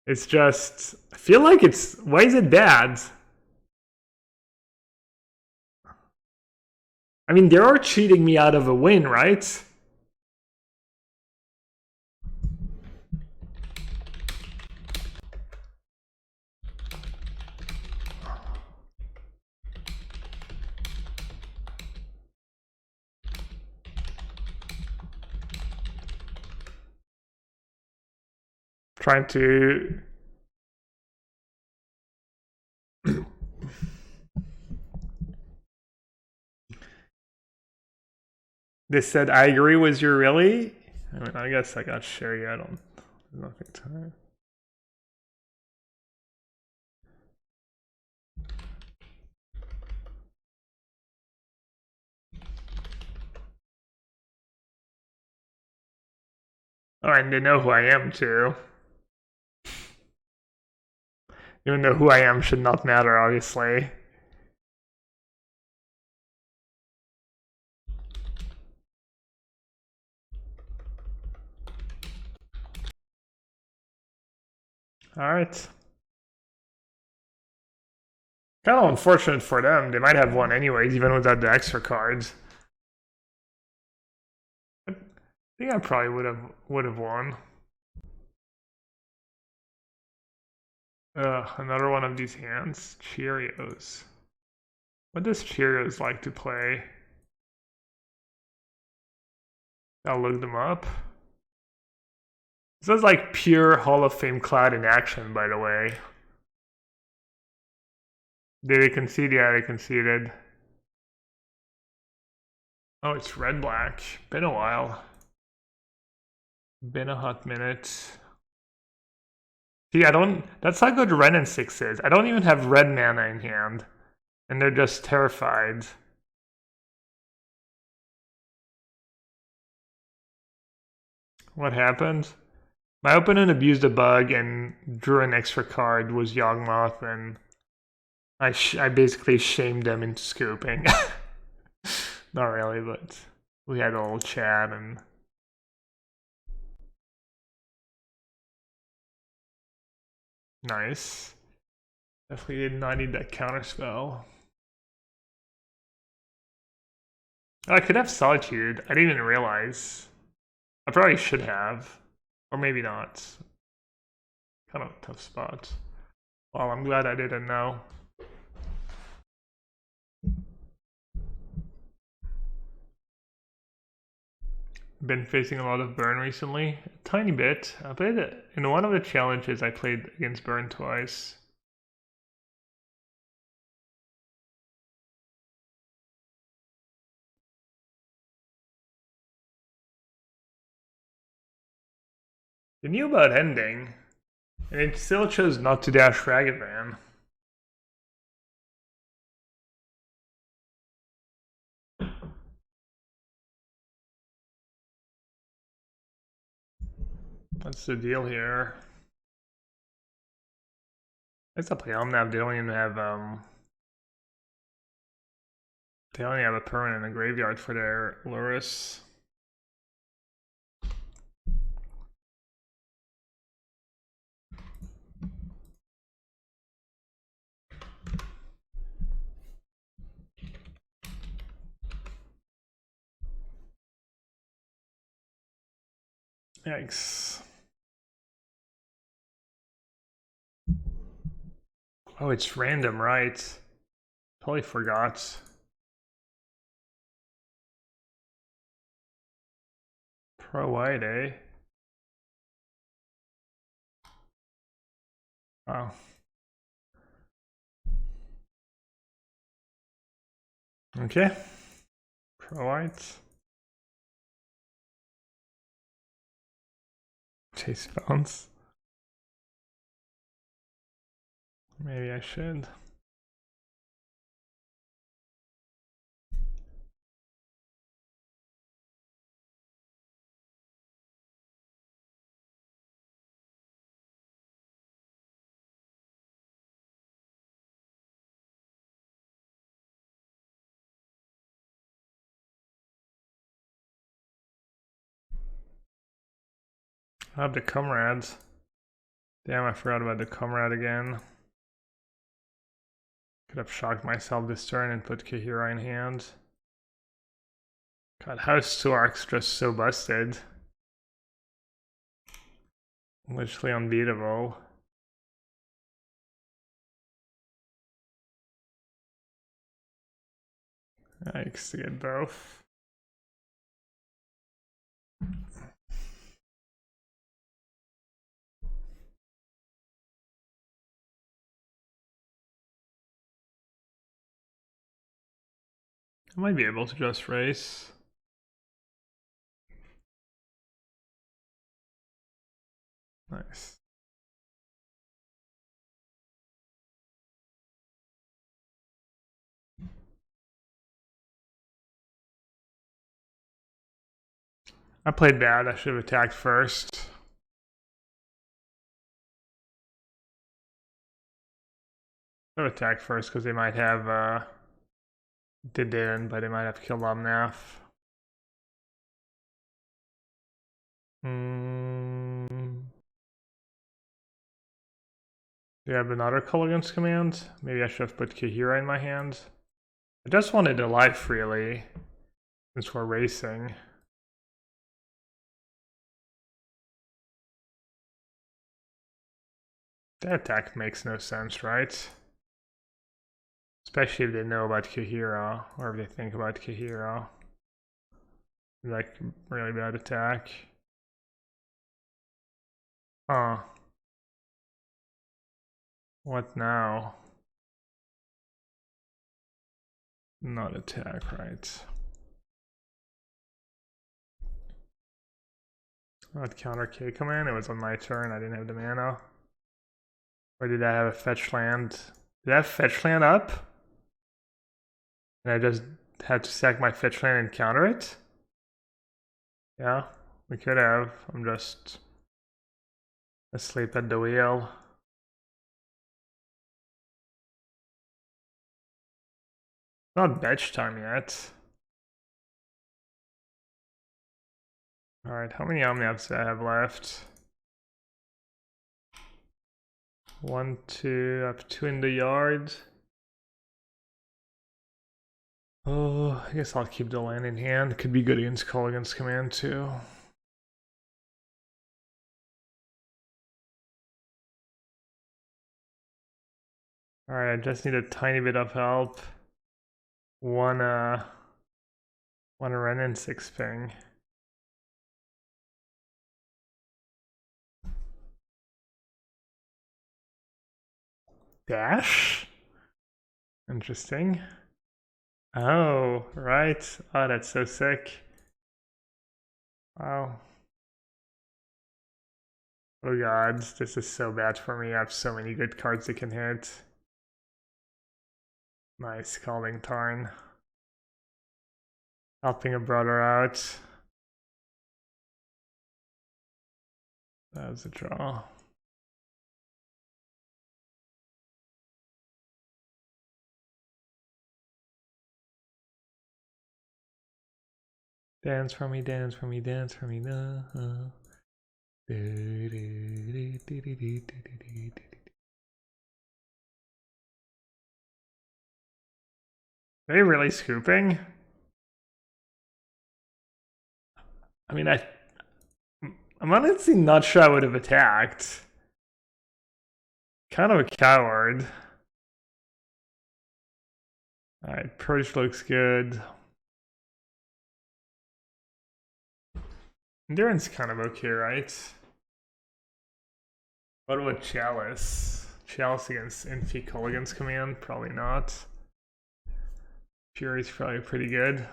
It's just, I feel like it's, why is it bad? I mean, they are cheating me out of a win, right? Trying to They said, I agree, was you really? I mean, I guess I got Sherry, I don't, there's nothing to Oh, and they know who I am too. Even though who I am should not matter, obviously. Alright. Kind of unfortunate for them. They might have won anyways, even without the extra cards. I think I probably would have won. Another one of these hands. Cheerios. What does Cheerios like to play? I'll look them up. This is like pure Hall of Fame Cloud in action, by the way. Did they concede? Yeah, they conceded. Oh, it's red-black. Been a while. Been a hot minute. See, that's how good Ren and 6 is. I don't even have red mana in hand. And they're just terrified. What happened? My opponent abused a bug and drew an extra card, was Yawgmoth, and I basically shamed them into scooping. Not really, but we had a little chat and... Nice. Definitely did not need that counter spell. Oh, I could have Solitude. I didn't even realize. I probably should have. Or maybe not. Kind of a tough spot. Well, I'm glad I didn't know. Been facing a lot of burn recently. A tiny bit. I played it in one of the challenges. I played against burn twice. They knew about ending, and it still chose not to dash Ragavan. What's the deal here? Let's not play Omnath. They don't even have They only have a permanent in the graveyard for their Lurus. Yikes. Oh, it's random, right? Totally forgot. Pro white, eh? Oh. Okay. Pro white. Chase bounce. Maybe I should. I have the comrades. Damn, I forgot about the comrade again. Could have shocked myself this turn and put Kahira in hand. God, House 2 Arc's just so busted. Literally unbeatable. Yikes to get both. I might be able to just race. Nice. I played bad. I should have attacked first. I should have attacked first because they might have they didn't, but they might have killed Omnath. Do you have another Culligan's command? Maybe I should have put Kahira in my hand. I just wanted a life, really, since we're racing. That attack makes no sense, right? Especially if they know about Kahira, or if they think about Kahira. Like, really bad attack. Huh. What now? Not attack, right? Not counter K command, it was on my turn, I didn't have the mana. Or did I have a fetch land? Did I have fetch land up? And I just had to sack my fetch land and counter it? Yeah, we could have. I'm just asleep at the wheel. Not bench time yet. Alright, how many Omnaths do I have left? 1, 2, I have 2 in the yard. Oh, I guess I'll keep the land in hand. Could be good against Culligan's command too. Alright, I just need a tiny bit of help. One Ren and 6 ping. Dash? Interesting. Oh, right. Oh, that's so sick. Wow. Oh god, this is so bad for me. I have so many good cards that can hit. Nice, Calming Tarn. Helping a brother out. That was a draw. Dance for me, dance for me, dance for me. Are they really scooping? I mean, I'm honestly not sure I would have attacked. Kind of a coward. Alright, Purge looks good. Endurance kind of okay, right? What about Chalice? Chalice against Infi Culligan's command? Probably not. Fury's probably pretty good.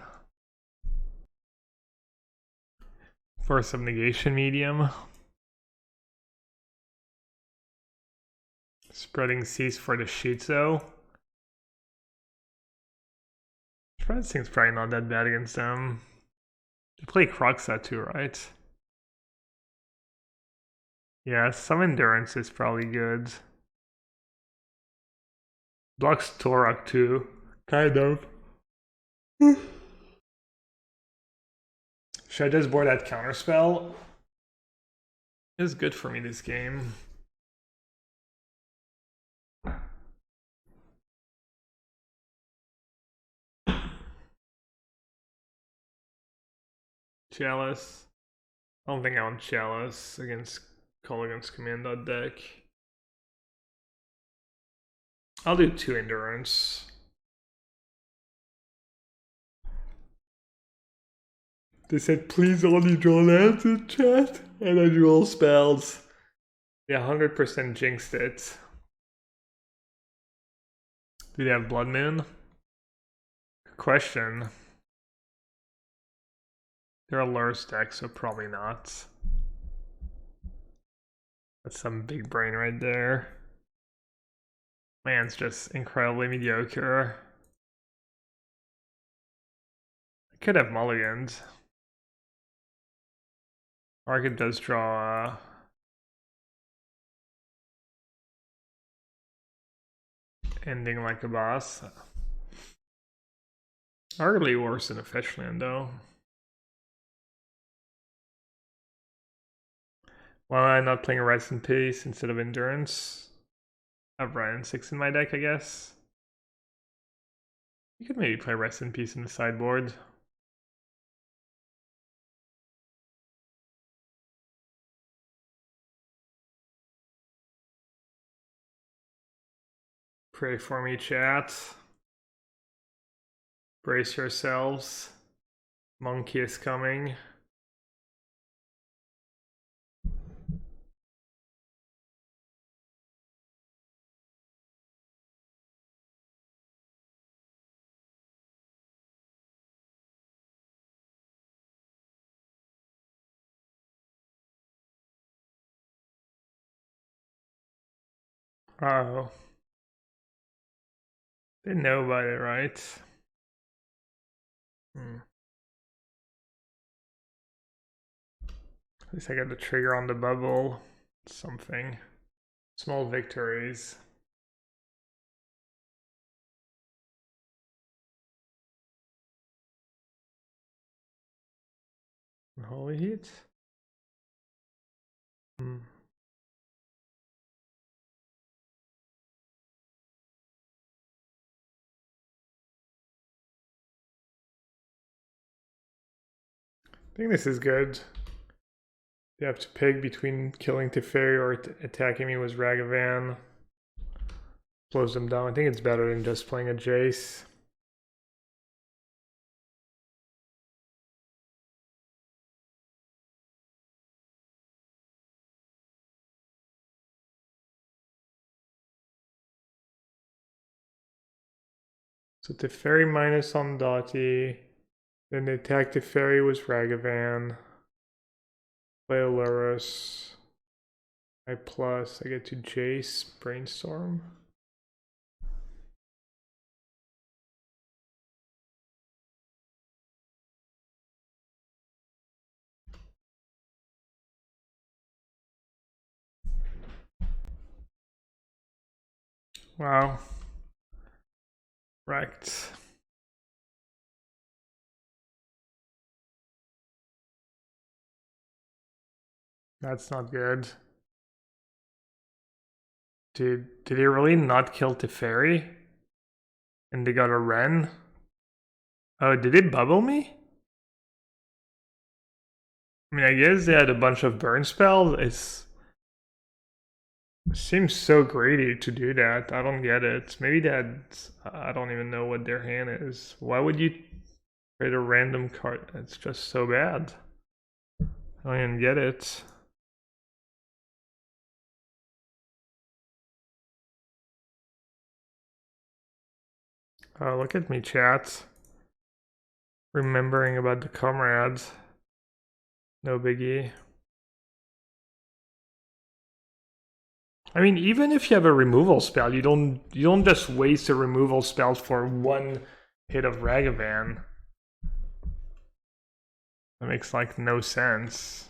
Force of Negation medium. Spreading Seas for the Shizo. Spread thing's probably not that bad against them. They play Croxa too, right? Yeah, some endurance is probably good. Blocks Torak too. Kind of. Should I just board that counterspell? It's good for me this game. Chalice. I don't think I want Chalice against Culligan's command that deck. I'll do 2 endurance. They said please only draw lands in chat and I draw spells. Yeah, 100% jinxed it. Do they have Blood Moon? Good question. They're a Lur's deck, so probably not. That's some big brain right there. Man's just incredibly mediocre. I could have mulligans. Or I could just draw ending like a boss. Arguably worse than a fetch land though. Why am I not playing a Rest in Peace instead of Endurance? I have Ryan 6 in my deck, I guess. You could maybe play Rest in Peace in the sideboard. Pray for me, chat. Brace yourselves. Monkey is coming. Oh. They know about it, right? At least I got the trigger on the bubble. Something. Small victories. Holy heat. I think this is good. You have to pick between killing Teferi or attacking me with Ragavan. Blows them down. I think it's better than just playing a Jace. So Teferi minus on Dottie. Then they attack Teferi with Ragavan. Play Olurus. I plus. I get to Jace. Brainstorm. Wow. Wrecked. That's not good. Did he really not kill Teferi? And they got a Ren? Oh, did it bubble me? I mean, I guess they had a bunch of burn spells. It seems so greedy to do that. I don't get it. Maybe that I don't even know what their hand is. Why would you trade a random card? It's just so bad. I don't even get it. Oh, look at me, chat. Remembering about the comrades. No biggie. I mean, even if you have a removal spell, you don't just waste a removal spell for one hit of Ragavan. That makes like no sense.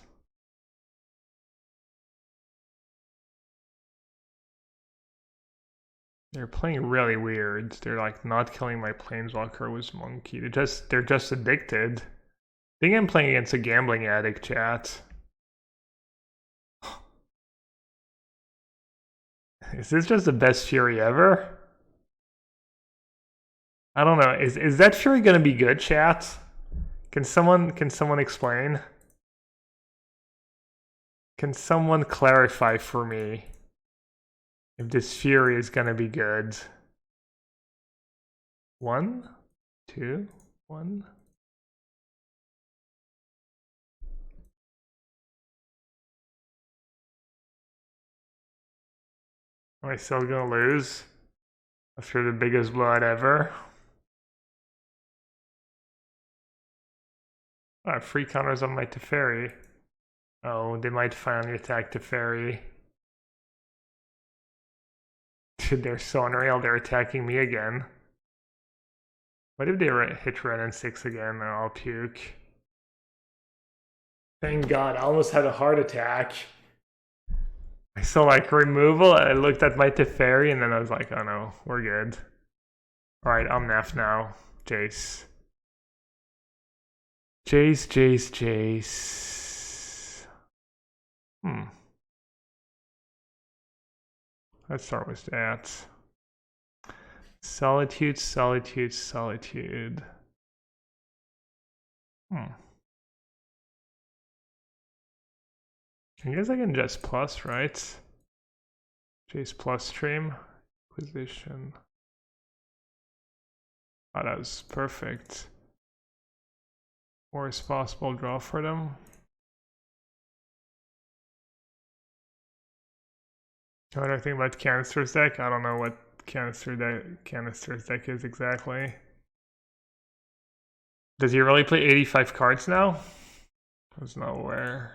They're playing really weird. They're like not killing my Planeswalker with Monkey. They're just addicted. I think I'm playing against a gambling addict, chat. Is this just the best Fury ever? I don't know. Is that Fury gonna be good, chat? Can someone explain? Can someone clarify for me if this Fury is gonna be good? 1, 2, 1. Am I still gonna lose after the biggest blowout ever? Oh, free counters on my Teferi. Oh, they might finally attack Teferi. Dude, they're so unreal. They're attacking me again. What if they hit Ren and 6 again? Oh, I'll puke. Thank God, I almost had a heart attack. I saw like removal, I looked at my Teferi, and then I was like, oh no, we're good. Alright, Omnath now. Jace. Jace. Let's start with that. Solitude. I guess I can just plus, right? Jace plus stream. Acquisition. Oh, that was perfect. Worst possible draw for them. What do I think about Canister's deck? I don't know what Canister's deck is exactly. Does he really play 85 cards now? I was not aware.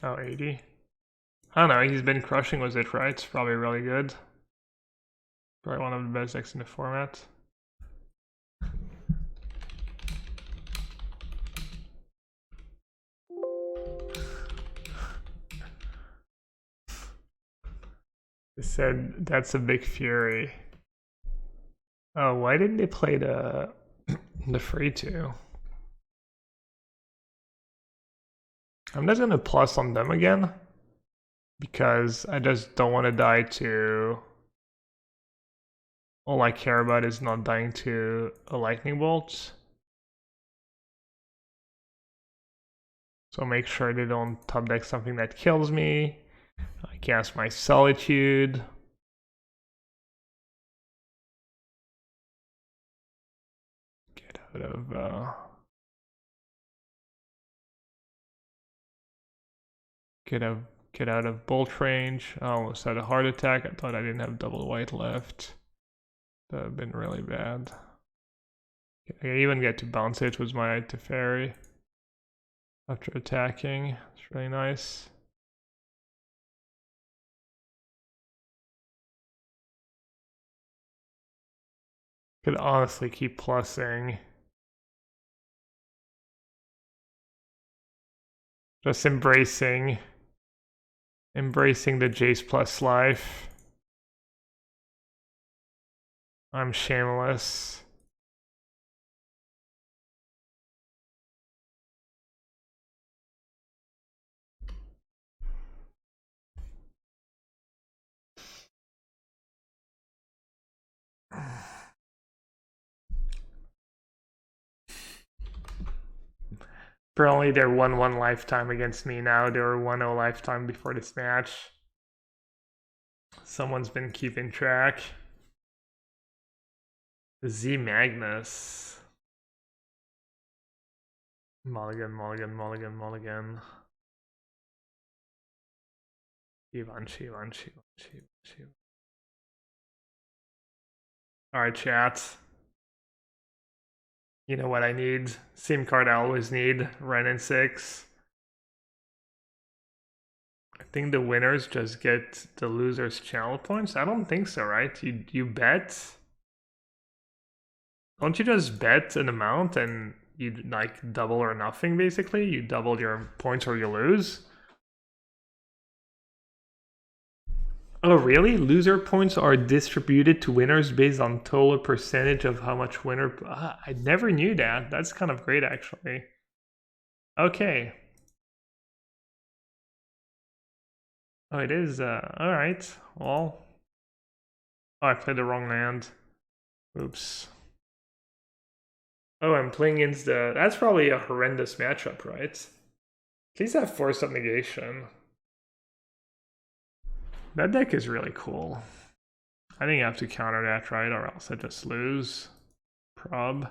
Oh, 80. I don't know, he's been crushing with it, right? It's probably really good. Probably one of the best decks in the format. They said that's a big Fury. Oh, why didn't they play the free 2? I'm just gonna plus on them again because I just don't want to die to. All I care about is not dying to a lightning bolt. So make sure they don't top deck something that kills me. I cast my Solitude. Get out of bolt range. I almost had a heart attack. I thought I didn't have double white left. That would have been really bad. I even get to bounce it with my Teferi after attacking. It's really nice. Could honestly keep plussing. Just embracing the Jace plus life. I'm shameless. Apparently they're 1-1 lifetime against me now. They were 1-0 lifetime before this match. Someone's been keeping track. Z Magnus. Mulligan, mulligan, mulligan, mulligan. Shivan. Alright, chat. You know what I need? SIM card I always need. Ren in 6. I think the winners just get the losers' channel points. I don't think so, right? You bet. Don't you just bet an amount and you like double or nothing basically? You double your points or you lose. Oh really? Loser points are distributed to winners based on total percentage of how much winner... I never knew that. That's kind of great actually. Okay. Oh, it is, alright. Well... Oh, I played the wrong land. Oops. Oh, I'm playing against the... That's probably a horrendous matchup, right? Please have Force of Negation. That deck is really cool. I think I have to counter that, right? Or else I just lose. Prob.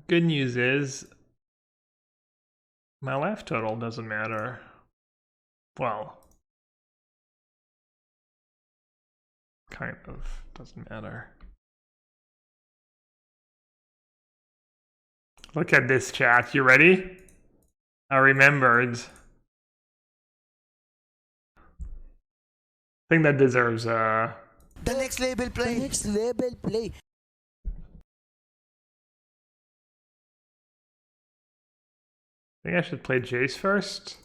Good news is... my life total doesn't matter. Well... kind of. Doesn't matter. Look at this chat. You ready? I remembered. I think that deserves The next label play. Next label play. I think I should play Jace first.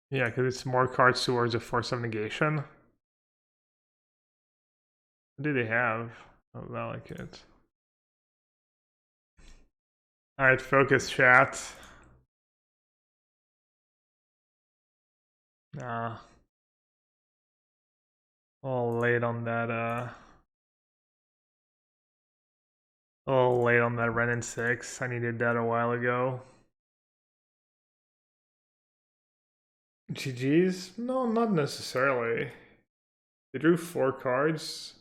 Yeah, because it's more cards towards a Force of Negation. What do they have? Oh, Valakut. Alright, focus chat. Nah. All late on that, all late on that Ren in 6. I needed that a while ago. GG's? No, not necessarily. They drew 4 cards.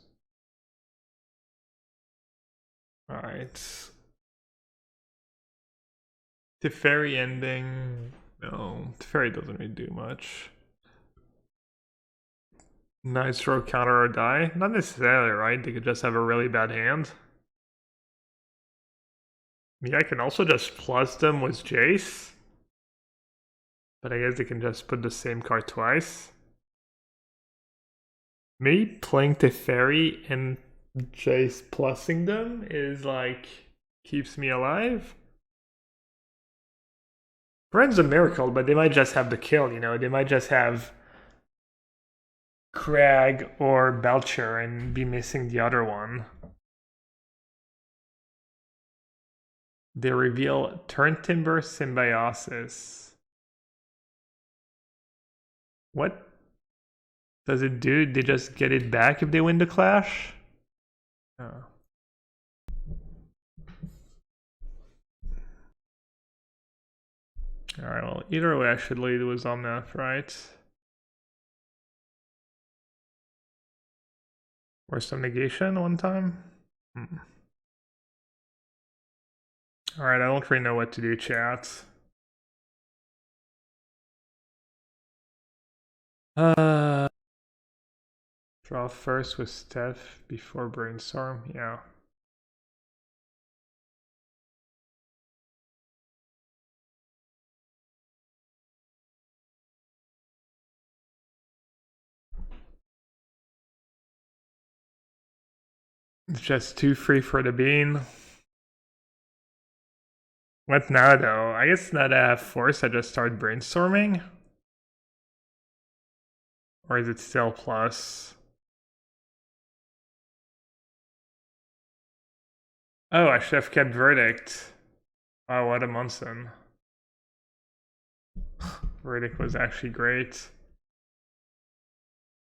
Alright. Teferi ending. No, Teferi doesn't really do much. Nice throw, counter, or die? Not necessarily, right? They could just have a really bad hand. Yeah, I can also just plus them with Jace. But I guess they can just put the same card twice. Me playing Teferi and Jace plussing them is like... keeps me alive. Ren's a miracle, but they might just have the kill, you know? They might just have... Crag or Belcher and be missing the other one. They reveal Turn Timber Symbiosis. What does it do? They just get it back if they win the clash? Oh. Alright, well, either way I should lead with Omnath, right? Or some negation one time? Alright, I don't really know what to do, chat. Draw first with Steph before Brainstorm, yeah. It's just too free for the bean. What now though? I guess now that I have Force, I just start Brainstorming? Or is it still plus? Oh, I should have kept Verdict. Wow, what a Munson. Verdict was actually great.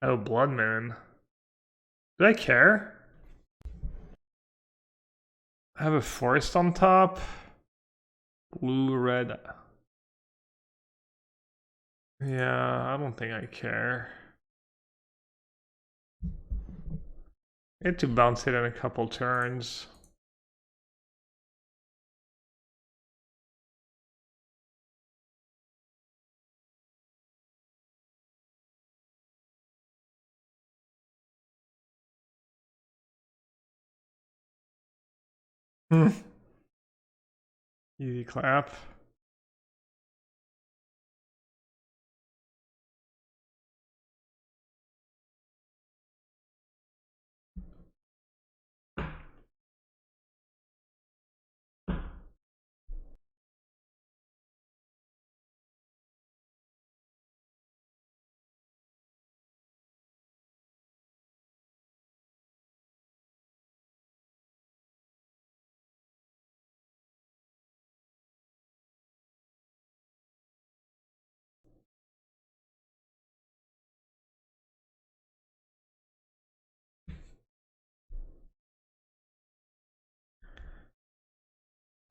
Oh, Blood Moon. Do I care? I have a forest on top. Blue, red. Yeah, I don't think I care. I had to bounce it in a couple turns. Easy clap.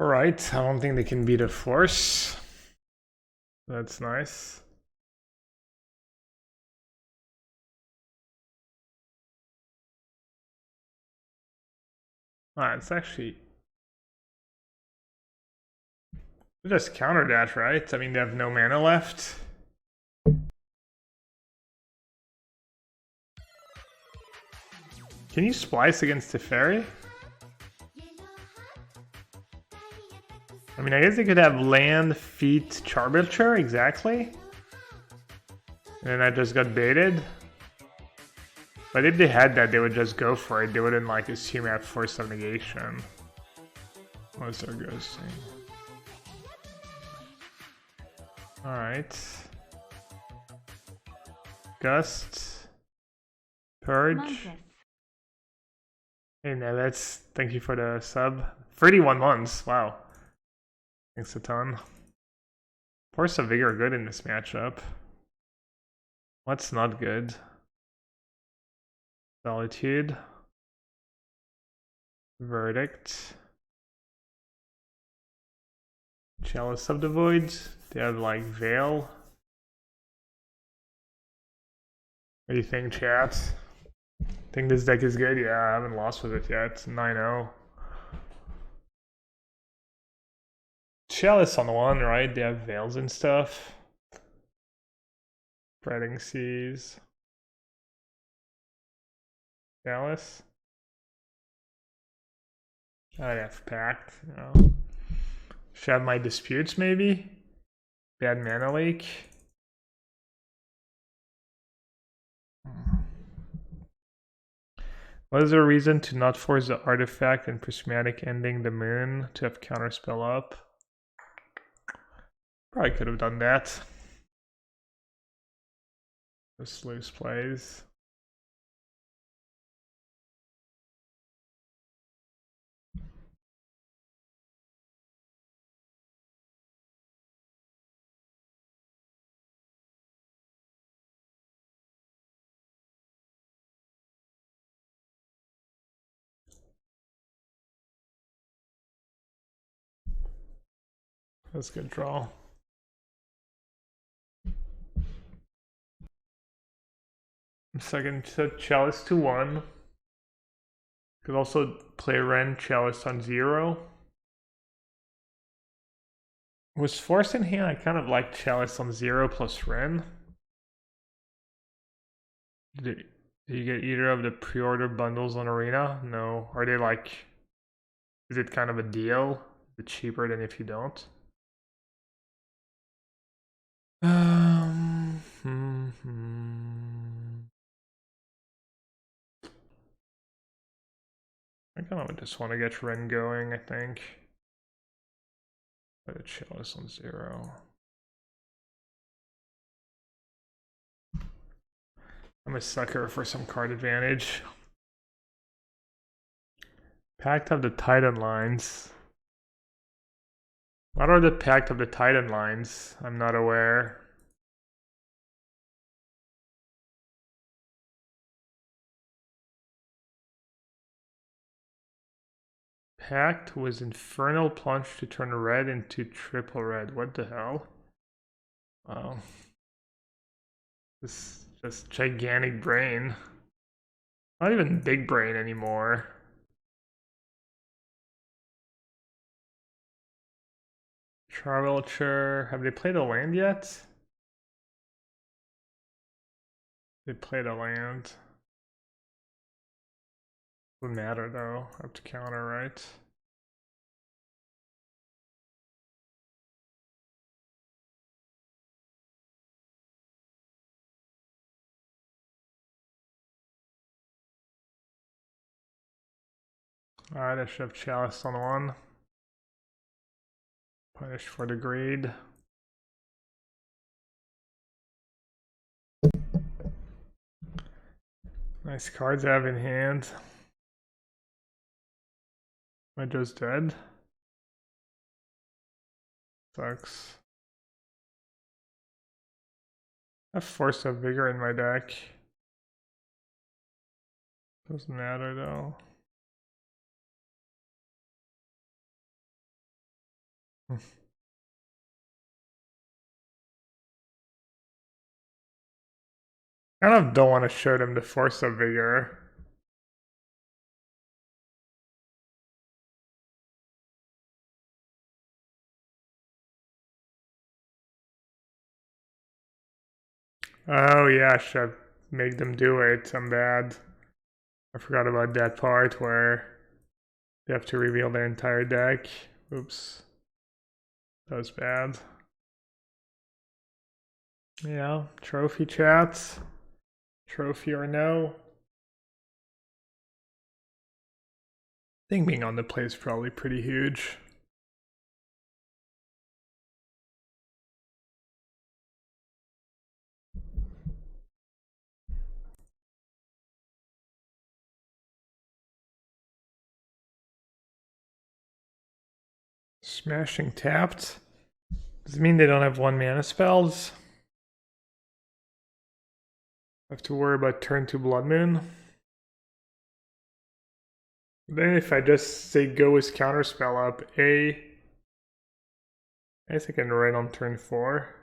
Alright, I don't think they can beat a force. That's nice. It's actually... They just counter that, right? I mean, they have no mana left. Can you splice against the fairy? I mean, I guess they could have land, feet, Charbiture, exactly. And I just got baited. But if they had that, they would just go for it. They wouldn't like assume I have force of negation. What's their ghosting? Alright. Gust. Purge. Monthus. Hey Nevets, thank you for the sub. 31 months, wow. Thanks a ton. Force of Vigor are good in this matchup. What's not good? Solitude. Verdict. Chalice of the Void. They have like Veil. What do you think, chat? Think this deck is good? Yeah, I haven't lost with it yet. 9-0. Chalice on one, right? They have Veils and stuff. Spreading Seas. Chalice. I have Pact, you know. Should have my disputes, maybe? Bad mana leak. What is there a reason to not force the artifact and prismatic ending the moon to have counterspell up? Probably could have done that. Just loose plays. That's a good draw. Second Chalice to 1. Could also play Ren Chalice on 0. Was Force in hand? I kind of like Chalice on 0 plus Ren. Did you get either of the pre-order bundles on Arena? No. Are they like... Is it kind of a deal? Is it cheaper than if you don't? I kind of just want to get Ren going, I think. Let it Chalice on 0. I'm a sucker for some card advantage. Pact of the Titan lines. What are the Pact of the Titan lines? I'm not aware. Pact was Infernal Plunge to turn red into triple red. What the hell? Wow. This is just gigantic brain. Not even big brain anymore. Charvelcher. Have they played a land yet? They played a land. Doesn't matter though. I have to counter, right? Alright, I should have Chalice on one. Punished for the grade. Nice cards I have in hand. Am I just dead? Sucks. I have Force of Vigor in my deck. Doesn't matter though. I kind of don't want to show them the Force of Vigor. Oh yeah, I should make them do it. I'm bad. I forgot about that part where they have to reveal their entire deck. Oops. That was bad. Yeah, trophy chats. Trophy or no. I think being on the play is probably pretty huge. Smashing tapped. Does it mean they don't have 1-mana spells? I have to worry about turn 2 Blood Moon. Then if I just say go with counterspell up, I guess I can write on turn 4.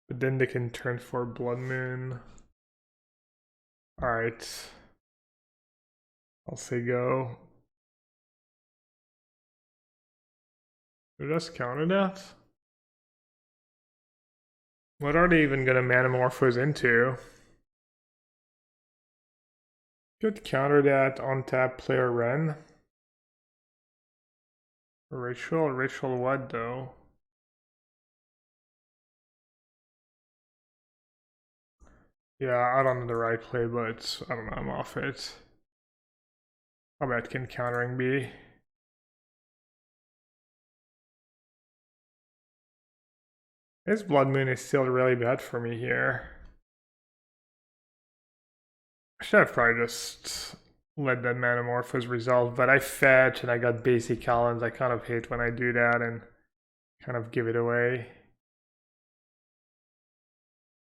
But then they can turn 4 Blood Moon. Alright. I'll say go. They're just counter that? What are they even gonna Manamorphose into? Could counter that on tap player Ren. Ritual what though? Yeah, I don't know the right play, but I don't know, I'm off it. How bad can countering be? This Blood Moon is still really bad for me here. I should have probably just let that Manamorphose resolve, but I fetch and I got basic Collins. I kind of hate when I do that and kind of give it away.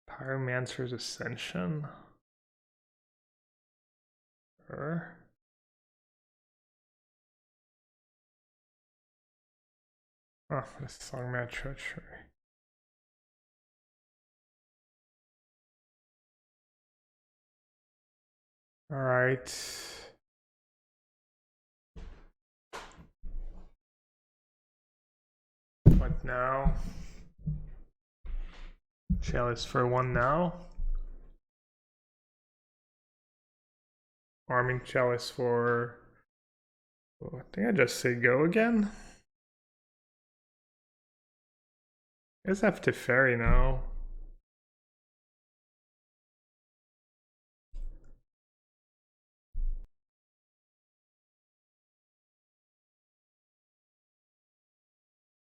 Pyromancer's Ascension. Sure. Oh, this song match treachery. All right. What now? Chalice for 1 now. Arming Chalice for... Oh, I think I just say go again. I guess I have Teferi now.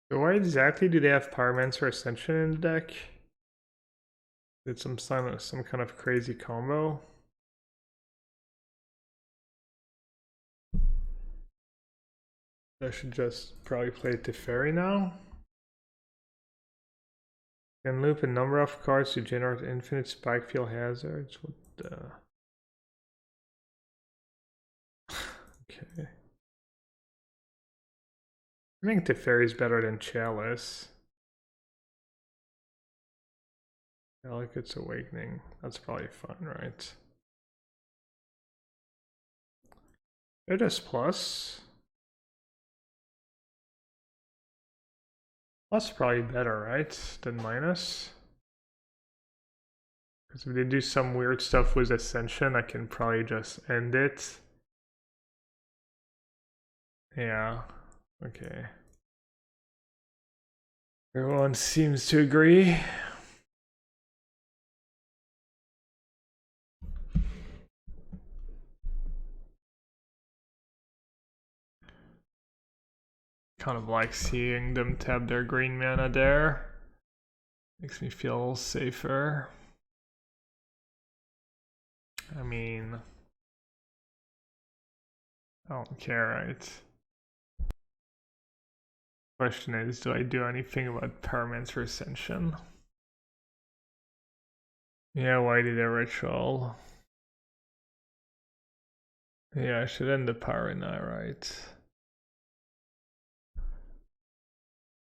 So why exactly do they have Pyromancer Ascension in the deck? Did some kind of crazy combo? I should just probably play Teferi now. Can loop a number of cards to generate infinite spike field hazards. What the... Okay. I think Teferi's better than Chalice. Delicate's Awakening. That's probably fun, right? It is plus. Plus probably better, right? Than minus. Because if they do some weird stuff with Ascension, I can probably just end it. Yeah. Okay. Everyone seems to agree. Kind of like seeing them tap their green mana there. Makes me feel safer. I mean, I don't care, right? Question is, do I do anything about Permanence or Ascension? Yeah, why did a ritual? Yeah, I should end the power now, right?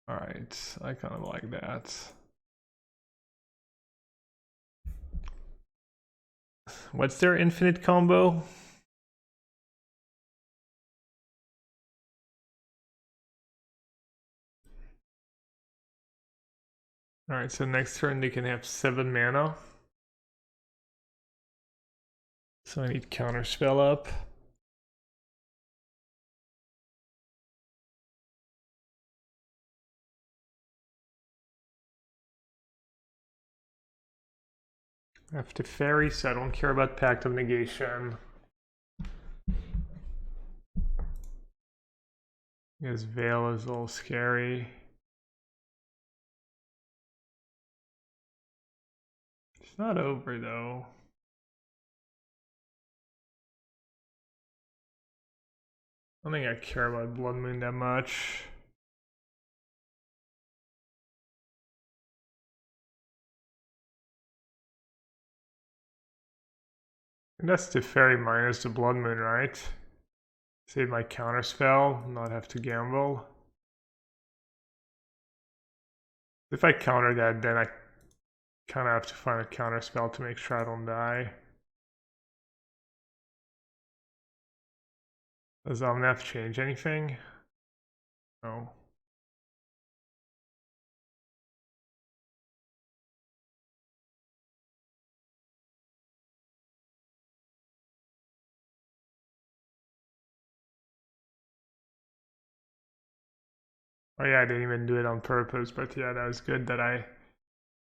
Alright, I kind of like that. What's their infinite combo? Alright, so next turn they can have 7 mana. So I need Counterspell up. I have to Fairy, so I don't care about Pact of Negation. Because Veil is a little scary. It's not over though. I don't think I care about Blood Moon that much. And that's the Fairy minus the Blood Moon, right? Save my Counterspell, not have to gamble. If I counter that, then I kind of have to find a Counterspell to make sure I don't die. Does Omnath change anything? No. Oh yeah, I didn't even do it on purpose, but yeah, that was good that I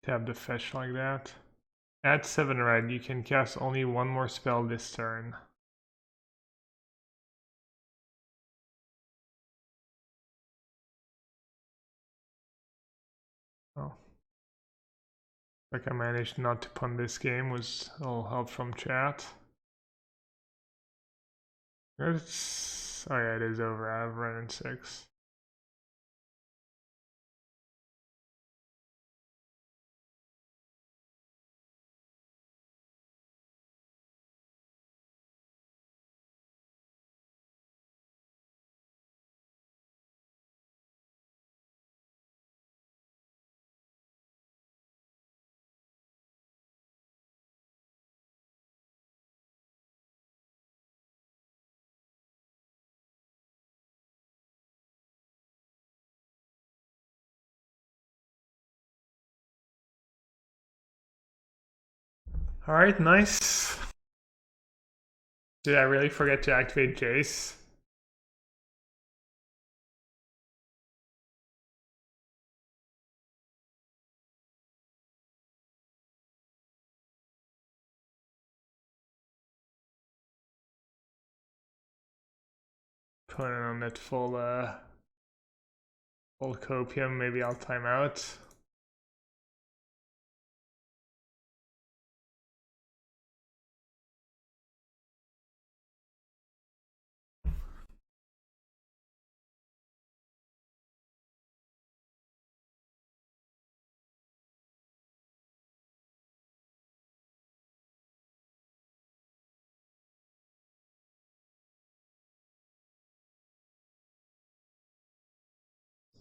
tabbed the fetch like that. At 7 red, you can cast only one more spell this turn. Oh. Like I managed not to punt this game with a little help from chat. It's, oh yeah, it is over. I have red and 6. Alright, nice. Did I really forget to activate Jace? Put it on that full copium, maybe I'll time out.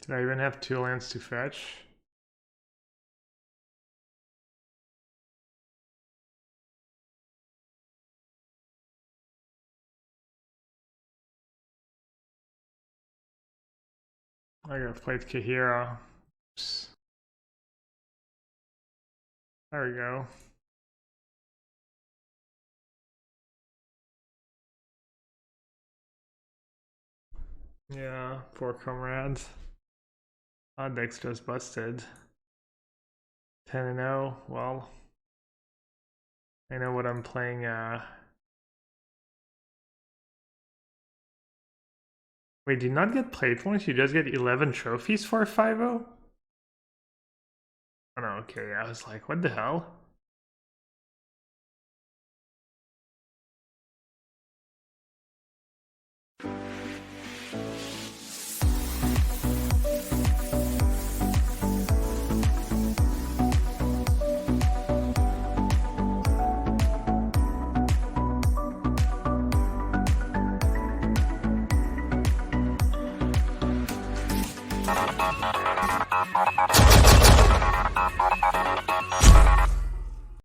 Did I even have 2 lands to fetch? I gotta play Kahira. Oops. There we go. Yeah, poor comrades. Odd deck's just busted. 10-0. Well, I know what I'm playing. Wait, do you not get play points? You just get 11 trophies for a 5-0? Oh no, okay, I was like, what the hell?